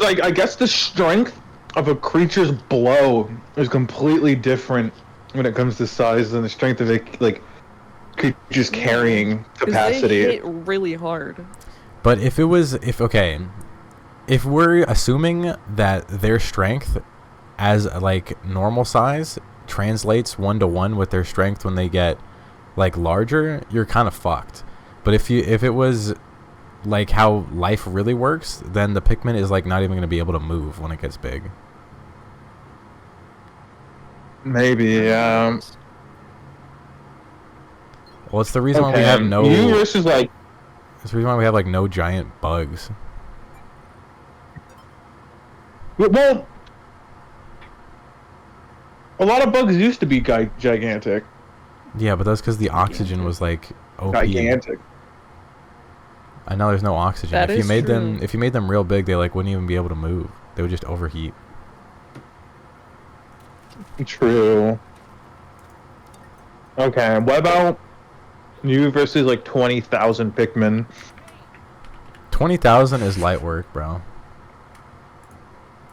I guess the strength of a creature's blow is completely different when it comes to size than the strength of a creature's carrying capacity. They hit really hard. But if we're assuming that their strength as like normal size translates 1-to-1 with their strength when they get like larger, you're kind of fucked. But if it was like how life really works, then the Pikmin is like not even going to be able to move when it gets big. Maybe. Well, it's the reason why we have no. Universe is like. It's the reason why we have like no giant bugs. Well, a lot of bugs used to be gigantic. Yeah, but that's because the oxygen was like OP. Gigantic. I know there's no oxygen. That if you is made true. them, if you made them real big, they like wouldn't even be able to move. They would just overheat. True. Okay, what about you versus like 20,000 Pikmin? 20,000 is light work, bro.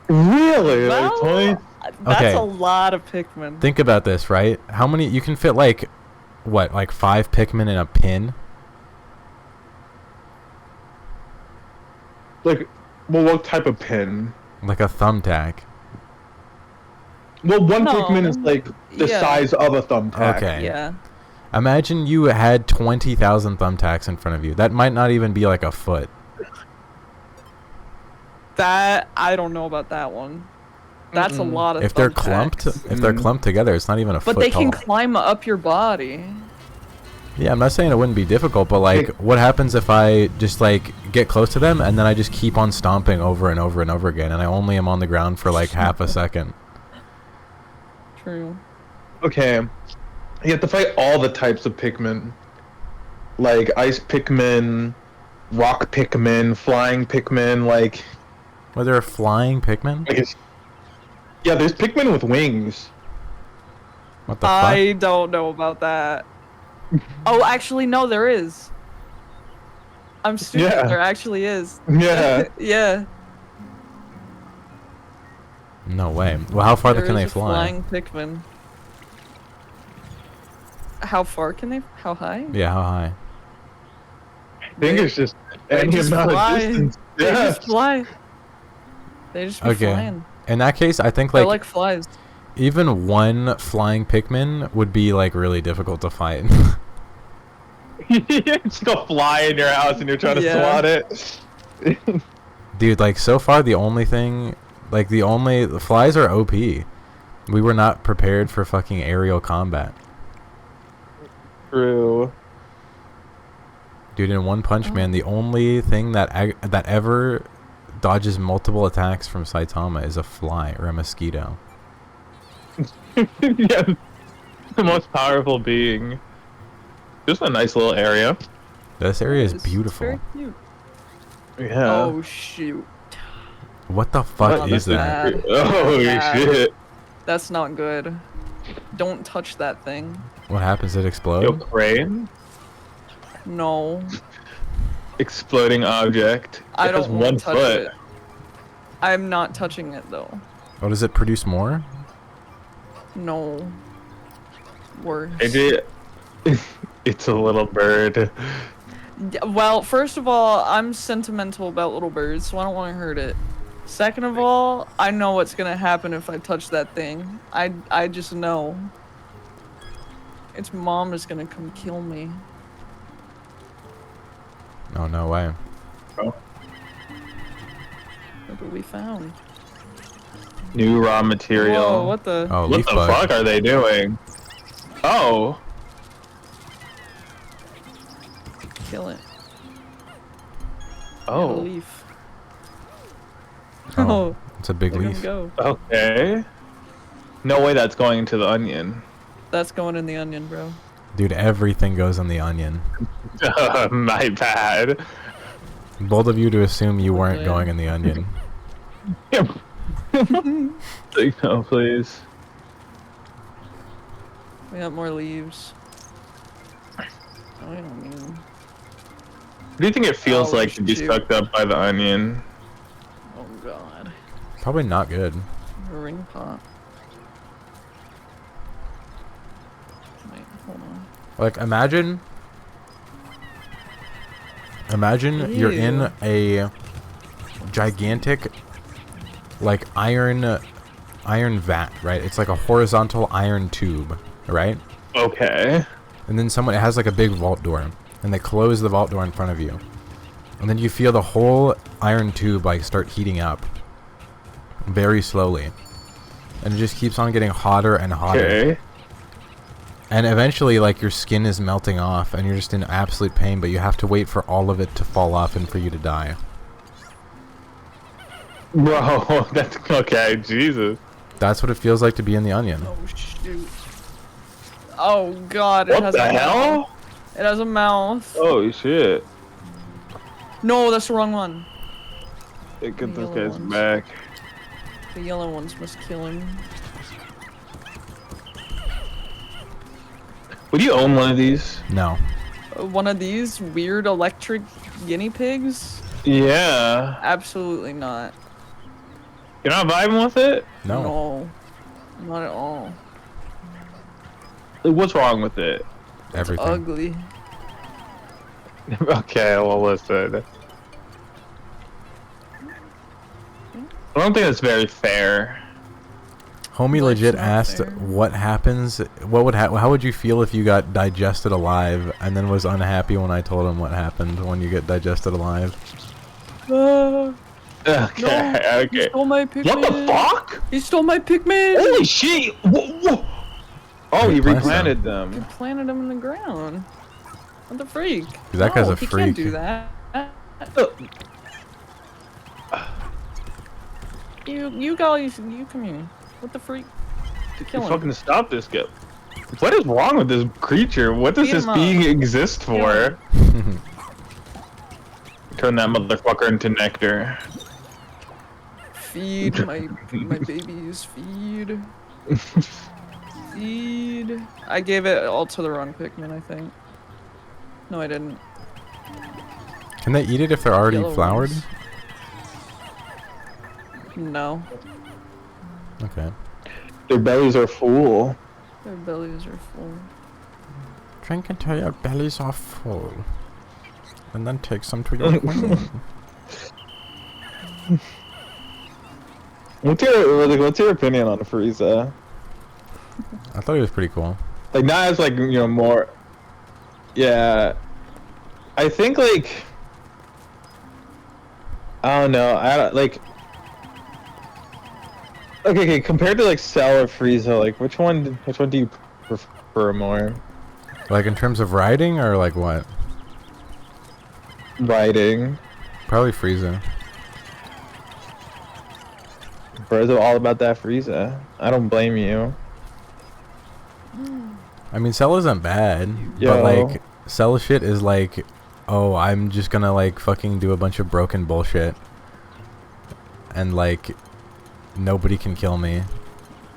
Really? Well, Like 20? that's Okay. a lot of Pikmin. Think about this, right? How many you can fit like, what, like 5 Pikmin in a pin? Like, well, what type of pin? Like a thumbtack. Well, one No. Pikmin is like the Yeah. size of a thumbtack. Okay. Yeah. Imagine you had 20,000 thumbtacks in front of you. That might not even be like a foot. That I don't know about that one. That's a lot of. If they're clumped, together, it's not even a foot But they tall. can climb up your body. Yeah, I'm not saying it wouldn't be difficult, but like, what happens if I just like get close to them and then I just keep on stomping over and over and over again, and I only am on the ground for like half a second? True. Okay. You have to fight all the types of Pikmin. Like ice Pikmin, rock Pikmin, flying Pikmin, like... Were there flying Pikmin? Yeah, there's Pikmin with wings. What the fuck? I don't know about that. Oh, actually, no, there is. I'm stupid. Yeah. There actually is. Yeah. Yeah. No way. Well, how far There can is they a fly? Flying Pikmin. How far can they? How high? Yeah, how high? I think it's just They any just amount fly. of distance. They Yeah. just fly. They just be Okay. flying. In that case, I think They're like, like flies. even one flying Pikmin would be like really difficult to fight. It's still fly in your house and you're trying to Yeah. swat it. Dude, like so far the only thing, like the flies are OP. We were not prepared for fucking aerial combat. True. Dude, in One Punch Man, the only thing that ever dodges multiple attacks from Saitama is a fly or a mosquito. Yeah. The most powerful being. Just a nice little area. This area is It's beautiful. very cute. Yeah. Oh shoot. What the fuck Oh, is that's that? bad. Oh Yeah. shit. That's not good. Don't touch that thing. What happens? It Yo, explode? crane. No. Exploding object. I It has don't want one to touch foot. it. I'm not touching it though. Oh, does it produce more? No. Worse. It's a little bird. Well, first of all, I'm sentimental about little birds, so I don't want to hurt it. Second of all, I know what's gonna happen if I touch that thing. I just know. Its mom is gonna come kill me. Oh, no way. Look what we found. New raw material. Whoa, what the? Oh, What leaf the bug. fuck are they doing? Oh. Kill it. Oh. Got a leaf. Oh, Oh, it's a big they're leaf. gonna go. Okay. No way that's going into the onion. That's going in the onion, bro. Dude, everything goes in the onion. My bad. Bold of you to assume you weren't Okay. going in the onion. No, please. We got more leaves. Oh, I don't need What do you think it feels Oh, like to be shoot. sucked up by the onion? Oh God. Probably not good. Ring pop. Wait, hold on. Like, imagine you're in Ew. a gigantic, like, iron vat, right? It's like a horizontal iron tube, right? Okay. And then it has like a big vault door, and they close the vault door in front of you. And then you feel the whole iron tube like start heating up very slowly. And it just keeps on getting hotter and hotter. Okay. And eventually like your skin is melting off and you're just in absolute pain, but you have to wait for all of it to fall off and for you to die. Bro, that's okay. Jesus. That's what it feels like to be in the onion. Oh shoot. Oh God. It What has the a hell? mouth. It has a mouth. Oh shit. No, that's the wrong one. Get The this yellow guy's ones. back. The yellow ones must kill him. Would you own one of these? No. One of these weird electric guinea pigs? Yeah. Absolutely not. You're not vibing with it? No. No. Not at all. Like, what's wrong with it? Everything. Ugly. Okay, well listen. I don't think that's very fair. Homie Life's legit not asked fair. what happens, how would you feel if you got digested alive, and then was unhappy when I told him what happened when you get digested alive. No, Okay, he okay. stole my Pikmin. What the fuck? He stole my Pikmin. Holy shit! Whoa. Oh, he Replant replanted He them. planted him in the ground. What the freak? That guy's a He freak. can't do that. You guys, you come here. What the freak? Kill him. Fucking stop this guy. What is wrong with this creature? What does Beat this him up. being exist Kill for? Turn that motherfucker into nectar. Feed my babies. Feed. Feed. I gave it all to the wrong Pikmin, I think. No, I didn't. Can they eat it if they're already Yellow flowered? ones. No. Okay. Their bellies are full. Their bellies are full. Drink until your bellies are full. And then take some to your queen. What's your opinion on Frieza? I thought he was pretty cool. Like, not as, like, you know, more... Yeah. I think, like... I don't know. I don't, like... Okay, compared to, like, Cell or Frieza, like, which one do you prefer more? Like in terms of riding or like what? Riding. Probably Frieza. Bros are all about that Frieza. I don't blame you. I mean, Cell isn't bad, Yo. but like Cell shit is like, oh, I'm just gonna like fucking do a bunch of broken bullshit, and like nobody can kill me.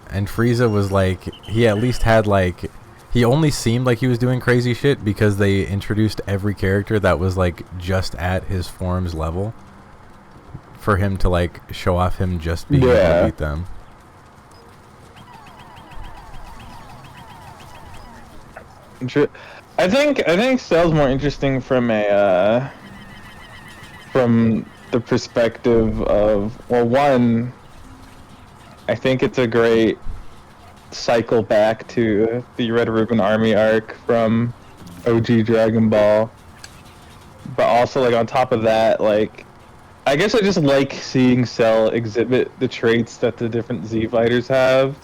And Frieza was like, he at least had like, he only seemed like he was doing crazy shit because they introduced every character that was like just at his form's level for him to like show off him just being able to beat them. I think Cell's more interesting from a from the perspective of, well, one, I think it's a great cycle back to the Red Ribbon Army arc from OG Dragon Ball, but also like on top of that, like I guess I just like seeing Cell exhibit the traits that the different Z fighters have,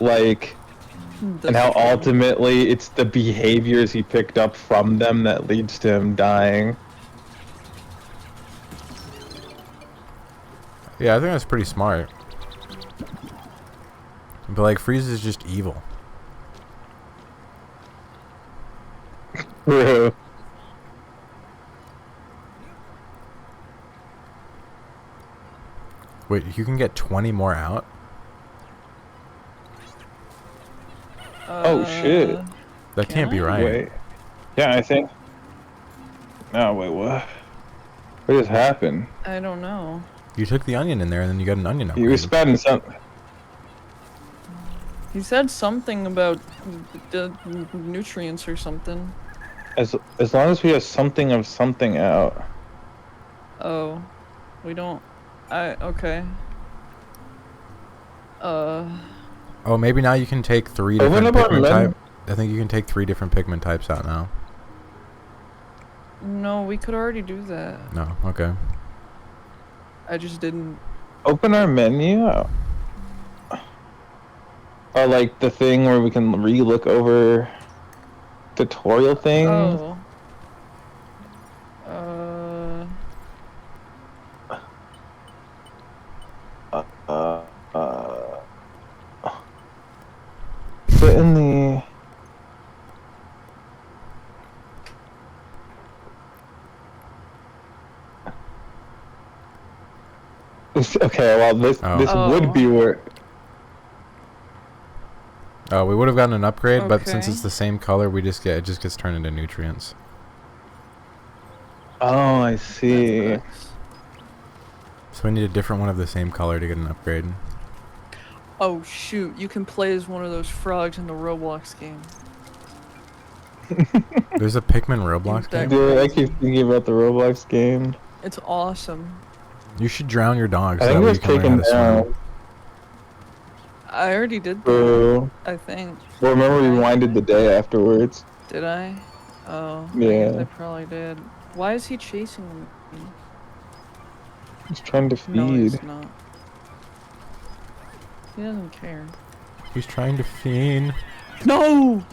like. And how ultimately it's the behaviors he picked up from them that leads to him dying. Yeah, I think that's pretty smart. But like Frieza's just evil. True. Wait, you can get 20 more out? Oh shit. That can't be right. Wait. Yeah, I think. No, wait, what? What just happened? I don't know. You took the onion in there, and then you got an onion You were upgrade. spending some. He said something about the nutrients or something. As long as we have something of something out. Oh, we don't. Okay. Oh, maybe now you can take 3 Open different up our Pikmin menu. type. I think you can take 3 different Pikmin types out now. No, we could already do that. No, okay. I just didn't. Open our menu. Or like the thing where we can re-look over tutorial things. Oh. But in the okay, well this would be where. Oh, we would have gotten an upgrade, but since Okay. it's the same color, it just gets turned into nutrients. Oh, I see. That sucks. So we need a different one of the same color to get an upgrade. Oh shoot! You can play as one of those frogs in the Roblox game. There's a Pikmin Roblox That- game? Dude, I keep thinking about the Roblox game. It's awesome. You should drown your dog I so that think it way was you can learn how taken to swim. down. I already did that. Bro. I think. Well, remember we winded the day afterwards. Did I? Oh. I Yeah. guess I probably did. Why is he chasing me? He's trying to No, feed. he's not. He doesn't care. He's trying to feed. No!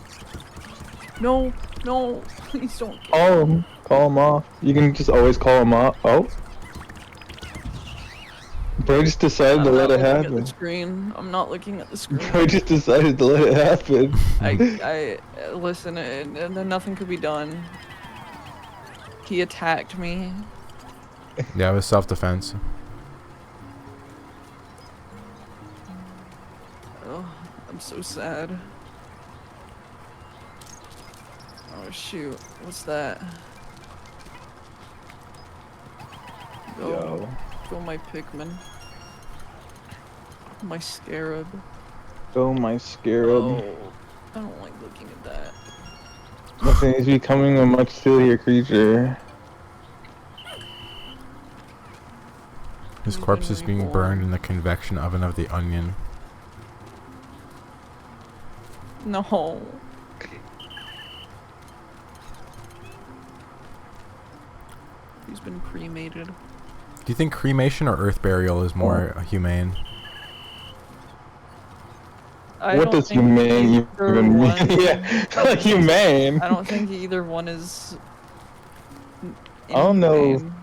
No! No! Please don't. Call him off. You can just always call him off. Oh. Bro just decided to let it I'm not looking happen. at the screen. I'm not looking at the screen. Bro just decided to let it happen. Listen, and then nothing could be done. He attacked me. Yeah, it was self-defense. Oh, I'm so sad. Oh shoot, what's that? Yo. Go my Pikmin. My scarab. Oh, my scarab. Oh, I don't like looking at that. Listen, he's becoming a much sillier creature. His He's corpse been is being reborn. burned in the convection oven of the onion. No. He's been cremated. Do you think cremation or earth burial is more humane? I What don't does think humane either even mean? one- Yeah, humane. I don't think either one is. I don't know. inhumane.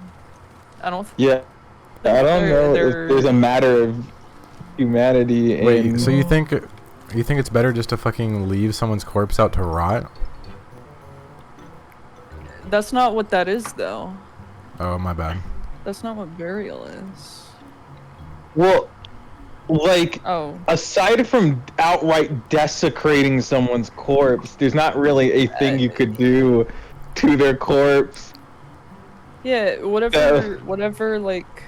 I don't. Yeah, I don't know they're- if there's a matter of humanity in... Wait, so you think it's better just to fucking leave someone's corpse out to rot? That's not what that is, though. Oh, my bad. That's not what burial is. Well, like, Oh. aside from outright desecrating someone's corpse, there's not really a thing you could do to their corpse. Yeah, whatever, like,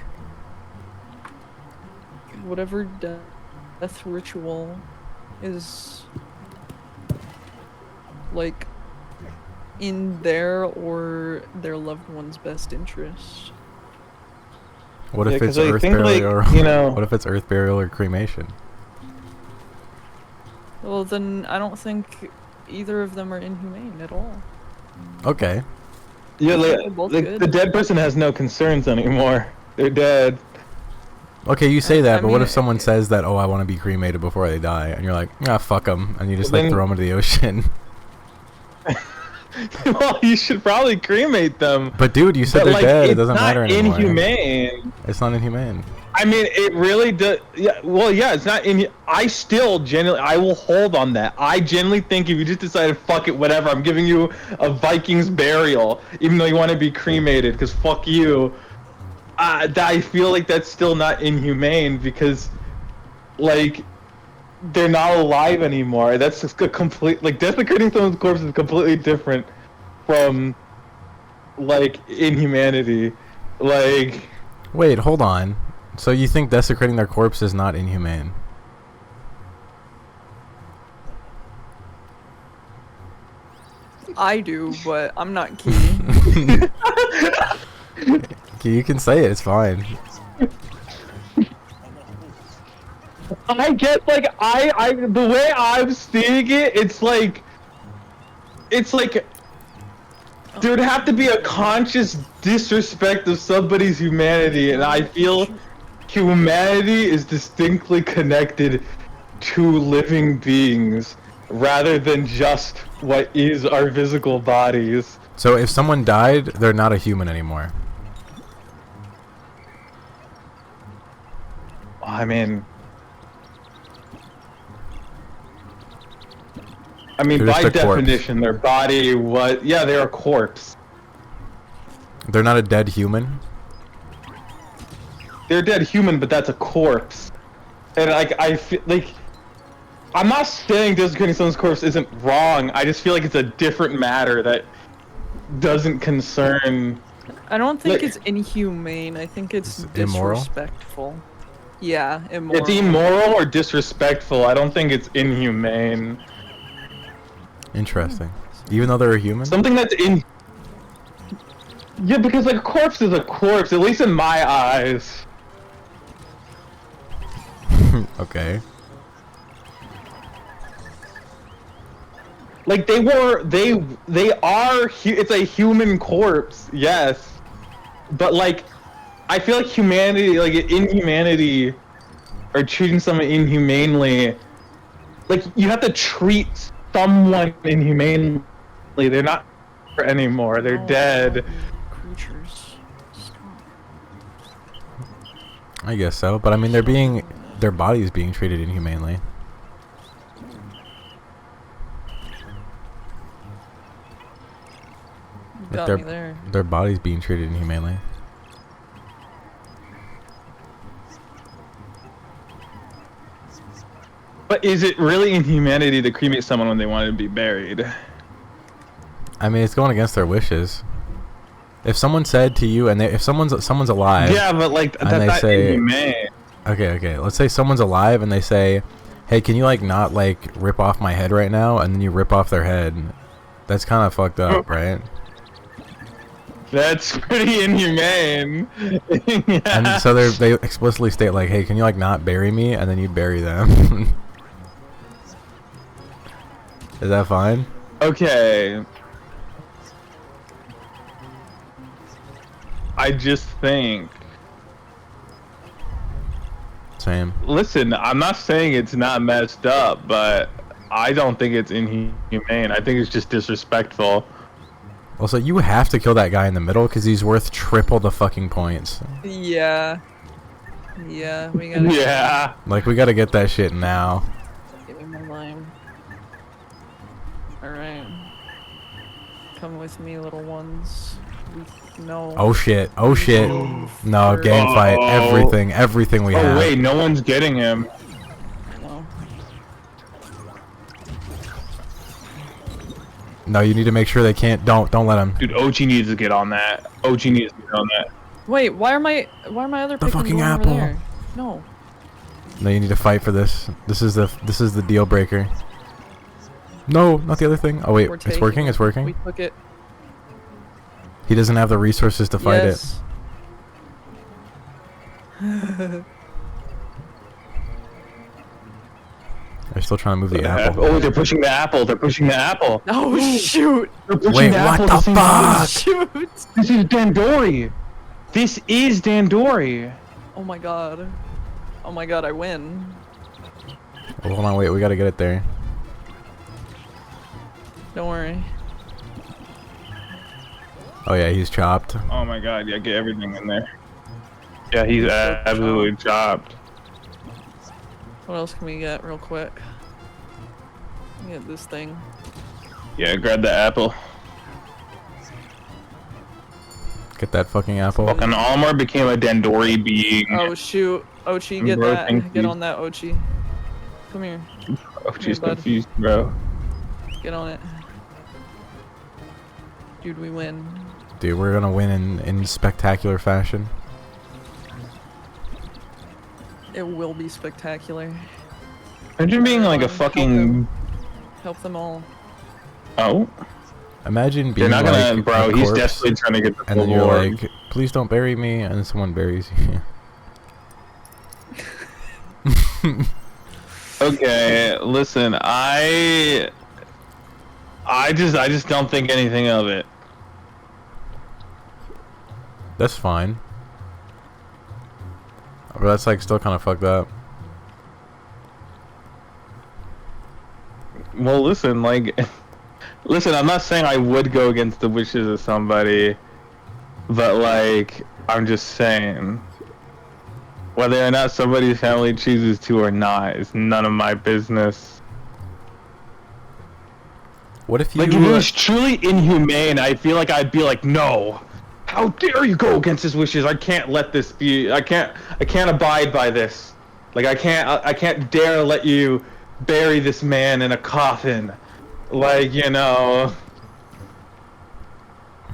whatever death ritual is, like, in their or their loved one's best interest. What Yeah, if it's 'cause I earth think, like, burial or you know- what if it's earth burial or cremation? Well, then I don't think either of them are inhumane at all. Okay. Yeah, They're like, both like good. the dead person has no concerns anymore. They're dead. Okay, you say that, I but what mean, if someone says that, oh, I want to be cremated before they die, and you're like, ah, fuck them, and you just Well, like then- throw them into the ocean? Well, you should probably cremate them. But dude, you said But, they're like, dead. It it's doesn't not matter anymore. inhumane. It's not inhumane. I mean, it really does. Yeah, well, yeah, it's not in. I still genuinely, I will hold on that. I genuinely think if you just decided, fuck it, whatever, I'm giving you a Viking's burial, even though you want to be cremated, because fuck you. I feel like that's still not inhumane because, like, they're not alive anymore. That's just a complete, like, desecrating someone's corpse is completely different from, like, inhumanity. Like. Wait, hold on. So you think desecrating their corpse is not inhumane? I do, but I'm not key. You can say it. It's fine. I get like the way I'm seeing it, it's like there would have to be a conscious disrespect of somebody's humanity, and I feel humanity is distinctly connected to living beings rather than just what is our physical bodies. So if someone died, they're not a human anymore. I mean, They're by just a corpse. definition, their body was, yeah, they're a corpse. They're not a dead human. They're a dead human, but that's a corpse. And like, I feel like, I'm not saying desecrating someone's corpse isn't wrong. I just feel like it's a different matter that doesn't concern. I don't think Like- it's inhumane. I think it's It's immoral? disrespectful. Yeah, immoral. It's immoral or disrespectful. I don't think it's inhumane. Interesting. Even though they're a human. Something that's in. Yeah, because like a corpse is a corpse, at least in my eyes. Okay. Like they are. It's a human corpse, yes, but like, I feel like humanity, like inhumanity, or treating someone inhumanely, like you have to treat someone inhumanely. They're not anymore. They're Oh, dead. Creatures. Stop. I guess so, but I mean, their bodies being treated inhumanely. You Like got me there. their bodies being treated inhumanely. But is it really inhumanity to cremate someone when they want to be buried? I mean, it's going against their wishes. If someone said to you, and if someone's alive, Yeah, but like And that's they not say- inhumane. okay, let's say someone's alive and they say, "Hey, can you like not like rip off my head right now?" And then you rip off their head. That's kind of fucked up, right? That's pretty inhumane. Yeah. And so they explicitly state like, "Hey, can you like not bury me?" And then you bury them. Is that fine? Okay. I just think. Same. Listen, I'm not saying it's not messed up, but I don't think it's inhumane. I think it's just disrespectful. Also, you have to kill that guy in the middle because he's worth triple the fucking points. Yeah. Yeah, we gotta. Yeah. Like, we gotta get that shit now. Give me my lime. Alright. Come with me, little ones. No. Oh shit. Oh shit. No, gang fight. Everything we have. Oh wait, no one's getting him. No. No, you need to make sure they can't. Don't let them. Dude, Ochi needs to get on that. Ochi needs to get on that. Wait, why are my other The Pikmin fucking going over apple. there? No. No, you need to fight for this. This is the deal breaker. No, not the other thing. Oh wait, We're it's taking working. it. It's working. We took it. He doesn't have the resources to fight it. Yes. They're still trying to move the apple. Oh, they're pushing the apple. They're pushing the apple. Oh shoot! They're pushing Wait, the what apple the at same time. fuck? Shoot! This is Dandori. This is Dandori. Oh my god. Oh my god, I win. Oh, hold on, wait. We gotta get it there. Don't worry. Oh yeah, he's chopped. Oh my god, yeah, get everything in there. Yeah, he's absolutely chopped. What else can we get real quick? Get this thing. Yeah, grab the apple. Get that fucking apple. Fucking Almar became a Dandori being. Oh shoot. Ochi, get Bro, that. thank Get you. on that, Ochi. Come here. Oh, she's bud. confused, bro. Get on it. Dude, we win. Dude, we're gonna win in spectacular fashion. It will be spectacular. Imagine being like a fucking. Help them all. Oh. Imagine being They're not like gonna, bro. a He's corpse, desperately trying to get the and then you're reward. like, please don't bury me, and then someone buries you. Okay, listen. I just don't think anything of it. That's fine. But that's like still kind of fucked up. Well, listen, like, listen. I'm not saying I would go against the wishes of somebody, but like, I'm just saying, whether or not somebody's family chooses to or not is none of my business. What if you Like, if it was truly inhumane, I feel like I'd be like, no. How dare you go against his wishes? I can't let this be. I can't abide by this. Like, I can't dare let you bury this man in a coffin. Like, you know.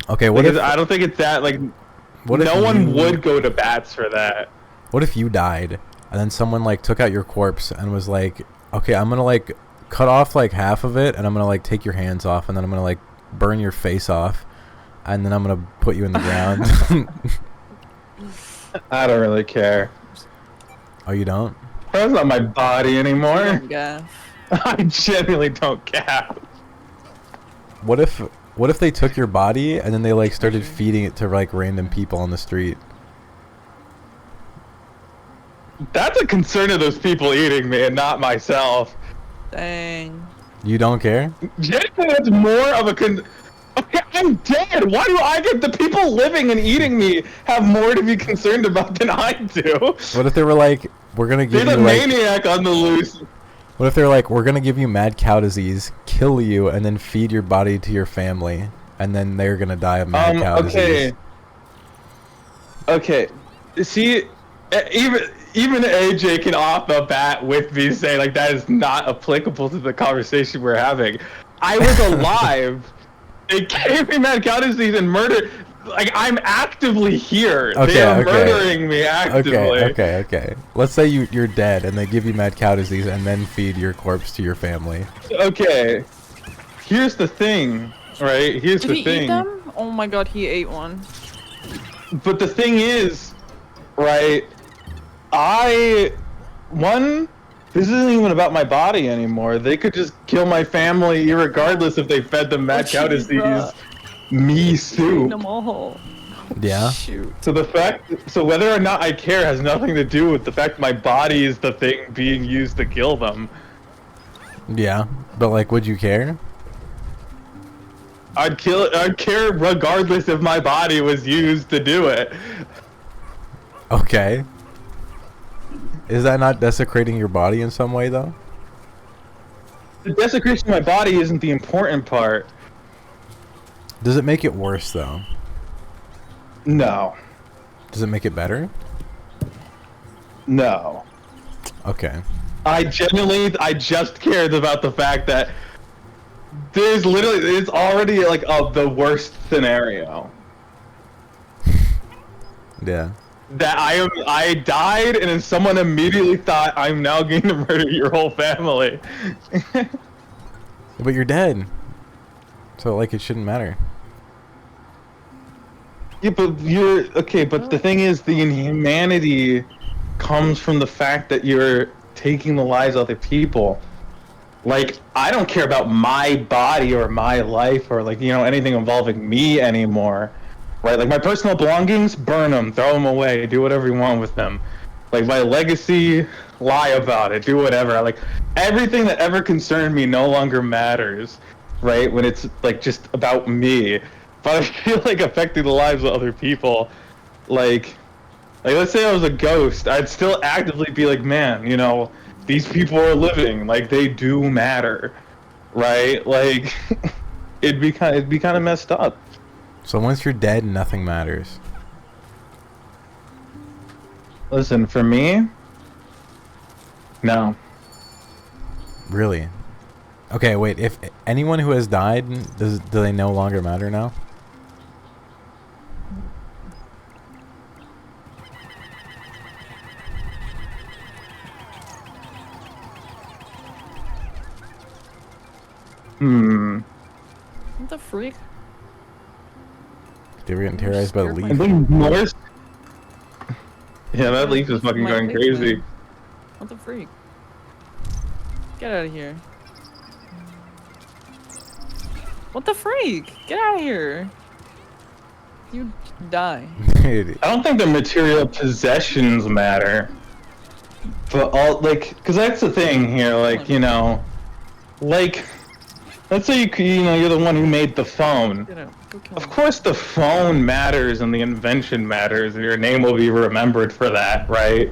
Okay, what Because if I don't think it's that, like, what if no one you- would go to bats for that. What if you died and then someone like took out your corpse and was like, okay, I'm gonna like cut off like half of it and I'm gonna like take your hands off and then I'm gonna like burn your face off and then I'm gonna put you in the ground. I don't really care. Oh, you don't? That's not my body anymore. Yeah. I genuinely don't care. What if they took your body and then they like started feeding it to like random people on the street? That's a concern of those people eating me and not myself. Dang. You don't care? Genuinely, that's more of a Okay, I'm dead. Why do I get the people living and eating me have more to be concerned about than I do? What if they were like, we're gonna give There's you a like, maniac on the loose. what if they're like, we're gonna give you mad cow disease, kill you, and then feed your body to your family, and then they're gonna die of mad cow disease? Okay. See, even AJ can off the bat with me saying like that is not applicable to the conversation we're having. I was alive. They gave me mad cow disease and murder. Like, I'm actively here. Okay, they are okay. murdering me actively. Okay. Let's say you're dead and they give you mad cow disease and then feed your corpse to your family. Okay. Here's the thing, right? Here's Did the he thing. eat them? Oh my god, he ate one. But the thing is, right? This isn't even about my body anymore. They could just kill my family irregardless if they fed them mad cow jeez, disease, bruh. me soup. Them all. Yeah. Shoot. So whether or not I care has nothing to do with the fact my body is the thing being used to kill them. Yeah. But like, would you care? I'd care regardless if my body was used to do it. Okay. Is that not desecrating your body in some way though? The desecration of my body isn't the important part. Does it make it worse though? No. Does it make it better? No. Okay. I just cared about the fact that it's already like the worst scenario. Yeah. That I died and then someone immediately thought I'm now going to murder your whole family. But you're dead. So like it shouldn't matter. Yeah, but but the thing is the inhumanity comes from the fact that you're taking the lives of other people. Like, I don't care about my body or my life or like, you know, anything involving me anymore. Right? Like, my personal belongings, burn them, throw them away, do whatever you want with them. Like, my legacy, lie about it, do whatever. Like, everything that ever concerned me no longer matters, right? When it's, like, just about me. But I feel like affecting the lives of other people, like let's say I was a ghost, I'd still actively be like, man, you know, these people are living, like, they do matter, right? Like, it'd be kind of messed up. So once you're dead, nothing matters. Listen, for me, no. Really? Okay, wait. If anyone who has died, do they no longer matter now? the freak? They were getting terrorized by the Scared my- leaf. And then Morse. Yeah, that Why leaf is the fucking my going Pikmin? crazy. What the freak? Get out of here. What the freak? Get out of here. You die. Dude, I don't think the material possessions matter. But all, like, because that's the thing here, like, you know, like, let's say you know, you're the one who made the phone. Get out. Go kill Of him. course the phone matters and the invention matters, and your name will be remembered for that, right?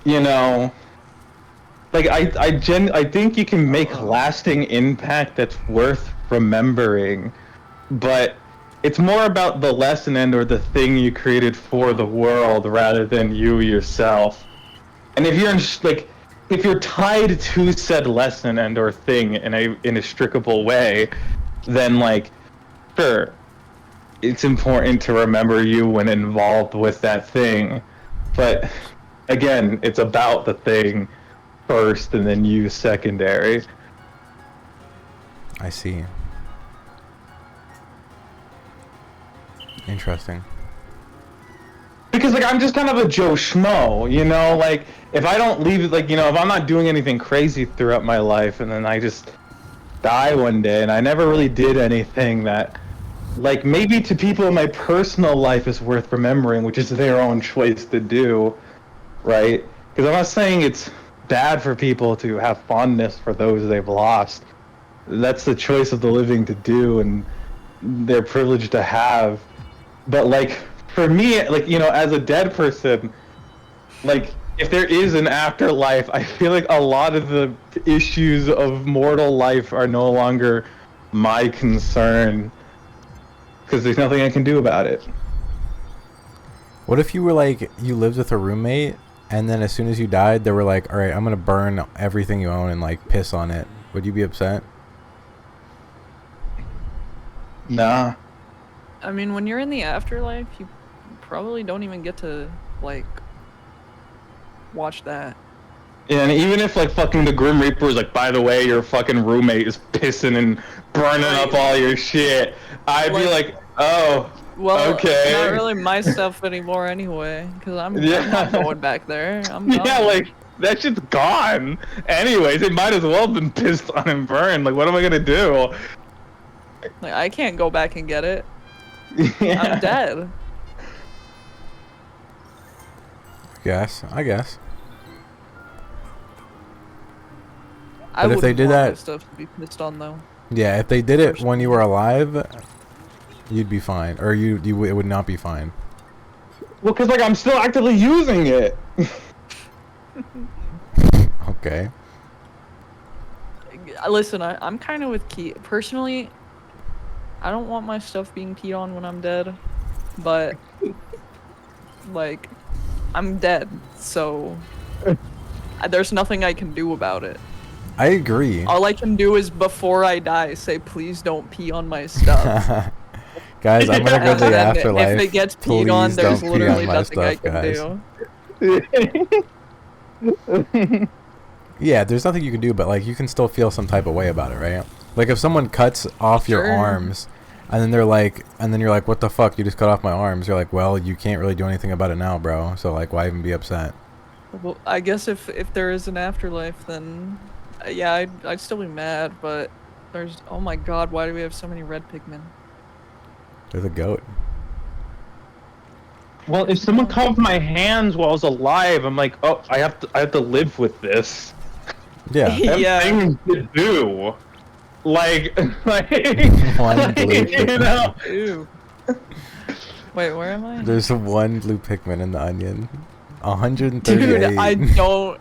You know, like, I think you can make lasting impact that's worth remembering, but it's more about the lesson and or the thing you created for the world rather than you yourself. And if you're like, if you're tied to said lesson and or thing in a inextricable way, then like, sure, it's important to remember you when involved with that thing. But again, it's about the thing first and then you secondary. I see. Interesting. Because like I'm just kind of a Joe Schmo, you know, like if I don't leave, like, you know, if I'm not doing anything crazy throughout my life and then I just die one day and I never really did anything that, like, maybe to people in my personal life is worth remembering, which is their own choice to do, right? Because I'm not saying it's bad for people to have fondness for those they've lost. That's the choice of the living to do and their privilege to have. But like for me, like, you know, as a dead person, like if there is an afterlife, I feel like a lot of the issues of mortal life are no longer my concern because there's nothing I can do about it. What if you were like, you lived with a roommate and then as soon as you died, they were like, all right, I'm going to burn everything you own and like piss on it. Would you be upset? Nah. I mean, when you're in the afterlife, you probably don't even get to, like, watch that. Yeah, and even if like fucking the Grim Reaper is like, by the way, your fucking roommate is pissing and burning up all your shit, I'd be like, oh, well, okay. not really my stuff anymore anyway, because I'm not going back there. I'm Yeah, done. like that shit's gone. Anyways, it might as well have been pissed on and burned. Like, what am I gonna do? Like, I can't go back and get it. Yeah. I'm dead. I guess. I if they wouldn't did want my that- stuff to be pissed on though. Yeah, if they did it when you were alive, you'd be fine. Or it would not be fine. Well, cause like I'm still actively using it. Okay. Listen, I'm kind of with Key. Personally, I don't want my stuff being peed on when I'm dead, but like, I'm dead, so there's nothing I can do about it. I agree. All I can do is before I die say, please don't pee on my stuff. Guys, I'm gonna go to And the then afterlife. if it gets peed on, Please there's don't pee literally on my nothing I stuff, can guys. do. Yeah, there's nothing you can do, but like you can still feel some type of way about it, right? Like if someone cuts off your Sure. arms, and then you're like, what the fuck? You just cut off my arms. You're like, well, you can't really do anything about it now, bro. So like, why even be upset? Well, I guess if there is an afterlife, then yeah, I'd still be mad. But there's, oh my god, why do we have so many red Pikmin? They're the goat. Well, if someone cut off my hands while I was alive, I'm like, oh, I have to live with this. Yeah. I have Yeah. things to do. Like One blue you know. Ew. Wait, where am I? There's one blue Pikmin in the onion. 138. Dude, I don't.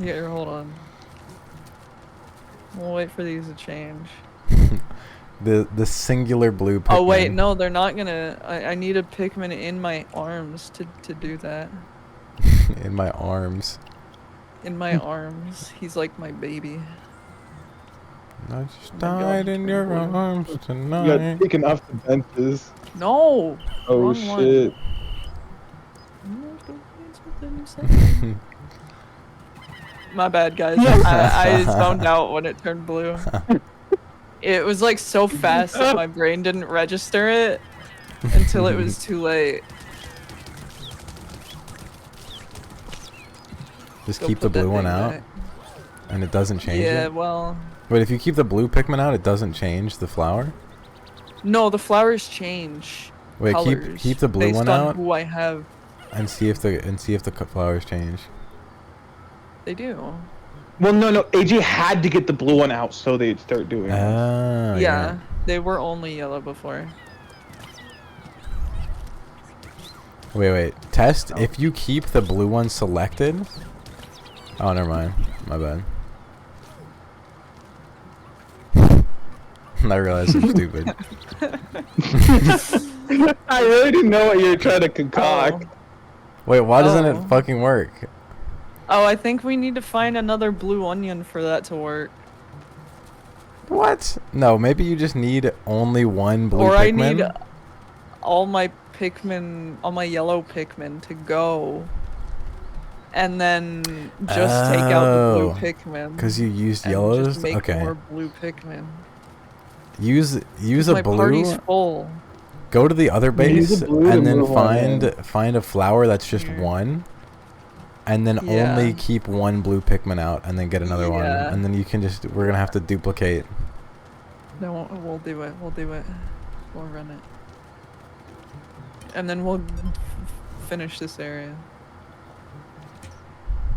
Here, hold on. We'll wait for these to change. the singular blue Pikmin. Oh wait, no, they're not gonna. I need a Pikmin in my arms to do that. In my arms. In my arms, he's like my baby. I just Oh my God, died in your blue. arms You got tonight. taken off the benches. No. Oh Wrong shit. one. My bad, guys. I zoned out when it turned blue. It was like so fast that my brain didn't register it until it was too late. Just Go keep the put that blue one thing out, back. and it doesn't change Yeah, it? well... Wait, if you keep the blue Pikmin out, it doesn't change the flower? No, the flowers change Wait, colors keep the blue based one on out who I have. and see if the flowers change. They do. Well, no. AJ had to get the blue one out so they'd start doing it. Oh, Yeah, they were only yellow before. Wait. Test if you keep the blue one selected. Oh, never mind. My bad. I realized I'm stupid. I really didn't know what you were trying to concoct. Wait, why doesn't Oh. it fucking work? Oh, I think we need to find another blue onion for that to work. What? No, maybe you just need only one blue Or Pikmin. I need all my Pikmin, all my yellow Pikmin to go. And then just take out the blue Oh, Pikmin. Because you used and yellows? Just make Okay. more blue Pikmin. Use a My blue. party's full. Go to the other Use base the blue to and then move on in. find a flower that's just Here. one. And then Yeah. only keep one blue Pikmin out and then get another one. Yeah. And then you can just, we're going to have to duplicate. No, we'll do it. We'll do it. We'll run it. And then we'll finish this area.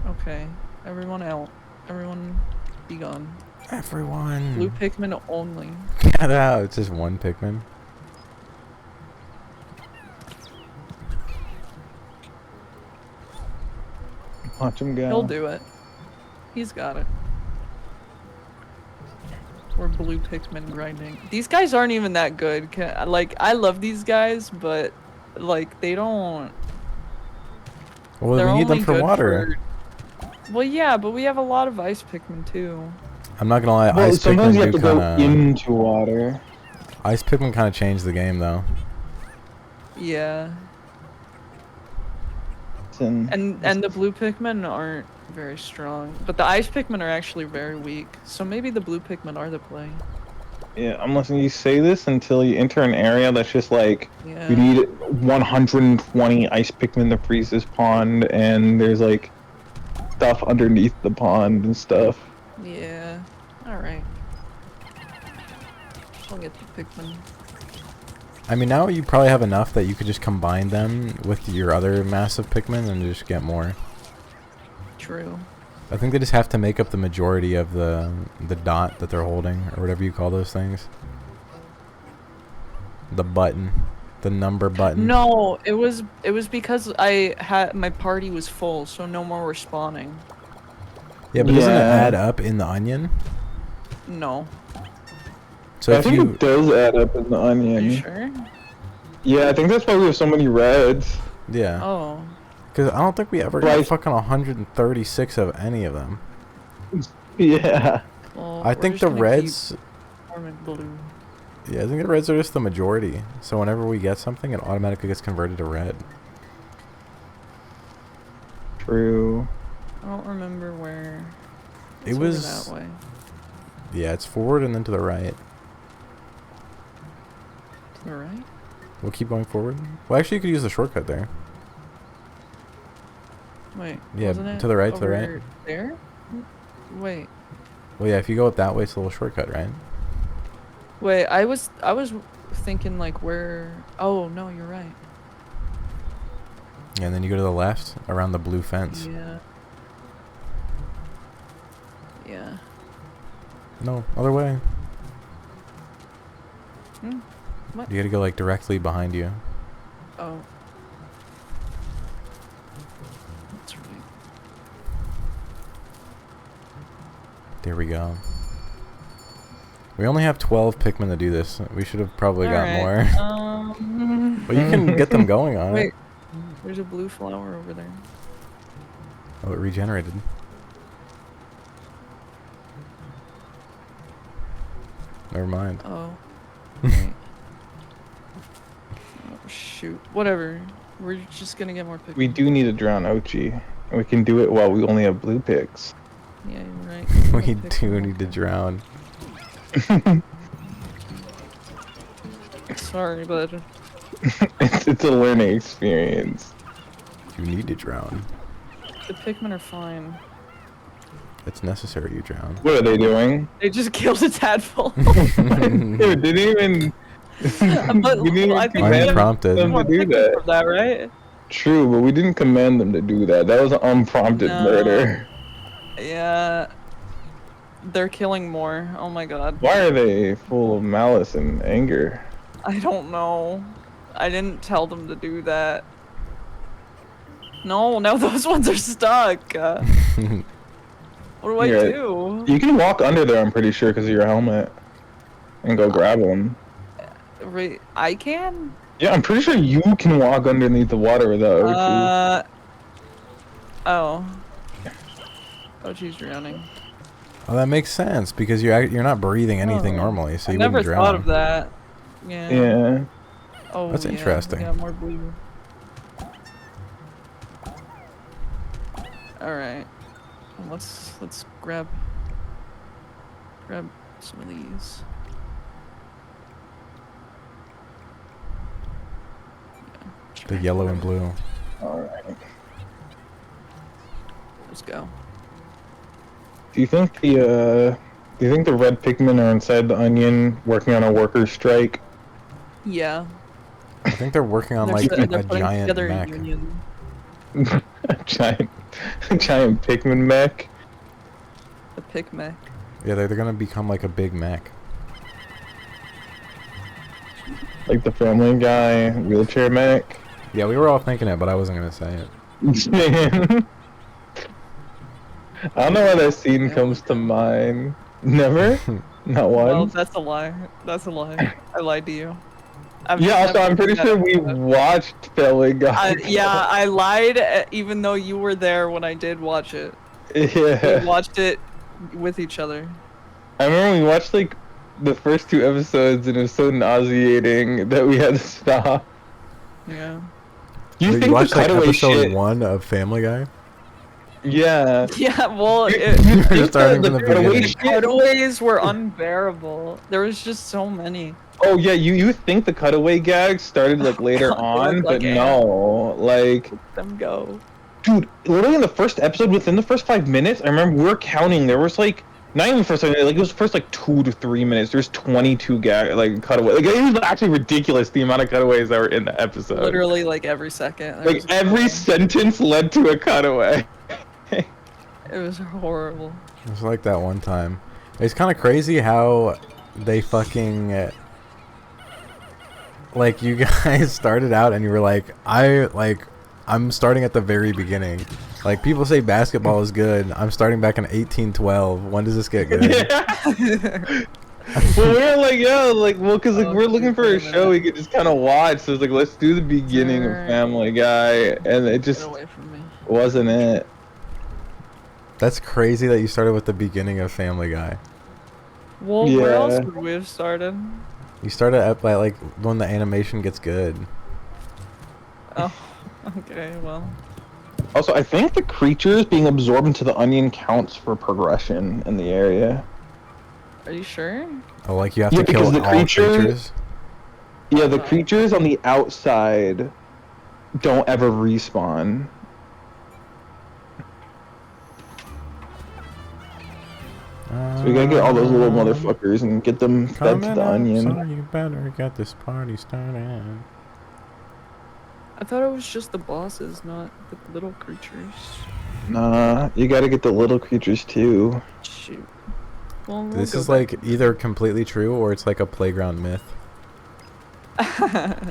Okay. Everyone out. Everyone be gone. Everyone. Blue Pikmin only. Get out. It's just one Pikmin. Watch him go. He'll do it. He's got it. We're blue Pikmin grinding. These guys aren't even that good. Like, I love these guys, but, like, they don't... Well, they're we need them only for good water. Well, yeah, but we have a lot of ice Pikmin, too. I'm not gonna lie, Well, Ice sometimes Pikmin you have do to go kinda... into water. Ice Pikmin kinda changed the game, though. Yeah. And And the blue Pikmin aren't very strong. But the ice Pikmin are actually very weak. So maybe the blue Pikmin are the play. yeah, I'm listening to you say this until you enter an area that's just like, Yeah. you need 120 ice Pikmin to freeze this pond, and there's like stuff underneath the pond and stuff. Yeah. Alright. I'll get the Pikmin. I mean, now you probably have enough that you could just combine them with your other massive Pikmin and just get more. True. I think they just have to make up the majority of the dot that they're holding, or whatever you call those things. The button. The number button. No, it was because I had my party was full, so no more were spawning. Yeah, but doesn't it Yeah. add up in the onion? No. So I if think you... it does add up in the Are onion. you sure? Yeah, I think that's why we have so many reds. Yeah. Oh. Because I don't think we ever Right. got fucking 136 of any of them. Yeah. Well, I we're think just the gonna reds... keep farming blue. Yeah, I think the reds are just the majority. So whenever we get something, it automatically gets converted to red. True. I don't remember where. It It's over was... that way. Yeah, it's forward and then to the right. To the right? We'll keep going forward. Well, actually, you could use the shortcut there. Wait. Yeah, wasn't it to the right, to the right. over There? Wait. Well, yeah, if you go up that way, it's a little shortcut, right? Wait, I was thinking like where. Oh no, you're right. And then you go to the left around the blue fence. Yeah. Yeah. No, other way. Hmm? What? You gotta go like directly behind you. Oh. That's right. There we go. We only have 12 Pikmin to do this. We should have probably got more. But you can get them going on Wait. it. There's a blue flower over there. Oh, it regenerated. Never mind. Oh. Wait. Oh shoot. Whatever. We're just gonna get more Pikmin. We do need to drown Ochi. And we can do it while we only have blue picks. Yeah, you're right. We do need to drown. Sorry, bud. It's a learning experience. You need to drown. The Pikmin are fine. It's necessary you drown. What are they doing? They just killed a tadpole. Dude, didn't even. But we didn't I even think command Unprompted. them to more do Pikmin that. from that, right? True, but we didn't command them to do that. That was an unprompted No. murder. Yeah. They're killing more. Oh my god. Why are they full of malice and anger? I don't know. I didn't tell them to do that. No, now those ones are stuck. What do I Yeah. do? You can walk under there, I'm pretty sure, because of your helmet. And go grab them. I can? Yeah, I'm pretty sure you can walk underneath the water without O2. Oh. Oh, she's drowning. Oh, that makes sense because you're not breathing anything Oh. normally, so I you never wouldn't drown. thought of that. Yeah. Yeah. Oh, That's yeah, interesting. Yeah, more blue. All right. Let's grab some of these. Yeah, The yellow and blue. Alright. Let's go. Do you think the red Pikmin are inside the onion working on a worker strike? Yeah. I think they're working on They're like they're a putting giant together a mech. union. a giant Pikmin mech? The Pikmin. Yeah, they're gonna become like a big mech. Like the Family Guy wheelchair mech? Yeah, we were all thinking it, but I wasn't gonna say it. Man. I don't know why that scene comes to mind. Never? Not Well, once? that's a lie. That's a lie. I lied to you. Yeah, also, I'm pretty sure we watched Family Guy. Yeah, I lied even though you were there when I did watch it. Yeah. We watched it with each other. I remember we watched like the first 2 episodes and it was so nauseating that we had to stop. Yeah. You Wait, think you watched the like cutaway episode shit? 1 of Family Guy? Yeah. Yeah, well, You it, think starting the from the cutaway beginning. shit- cutaways were unbearable. There was just so many. Oh yeah, you think the cutaway gags started like later God, they on, look but like no, like, Let them go. dude, literally in the first episode, within the first 5 minutes, I remember we were counting. There was like not even first, like it was the first like 2 to 3 minutes. There's 22 cutaway. Like it was actually ridiculous the amount of cutaways that were in the episode. Literally, like every second. There Like was a every cutaway. sentence led to a cutaway. It was horrible. It was like that one time. It's kind of crazy how they fucking like you guys started out and you were like I'm starting at the very beginning. Like people say basketball is good. I'm starting back in 1812. When does this get good? Yeah. Well, we're like, yeah, like, well, because like, we're looking for a show we could just kind of watch. So it's like, let's do the beginning of Family Guy, and it just Get away from me. wasn't it. That's crazy that you started with the beginning of Family Guy. Well, where else Yeah. would we have started? You started at like when the animation gets good. Oh, okay, well. Also, I think the creatures being absorbed into the onion counts for progression in the area. Are you sure? Oh, like you have Yeah, to because kill the all creature- creatures. Yeah, the creatures on the outside don't ever respawn. So we gotta get all those little motherfuckers and get them fed to the onion. So you better get this party started. I thought it was just the bosses, not the little creatures. Nah, you gotta get the little creatures too. Shoot. Well, we'll This go is back. like either completely true or it's like a playground myth.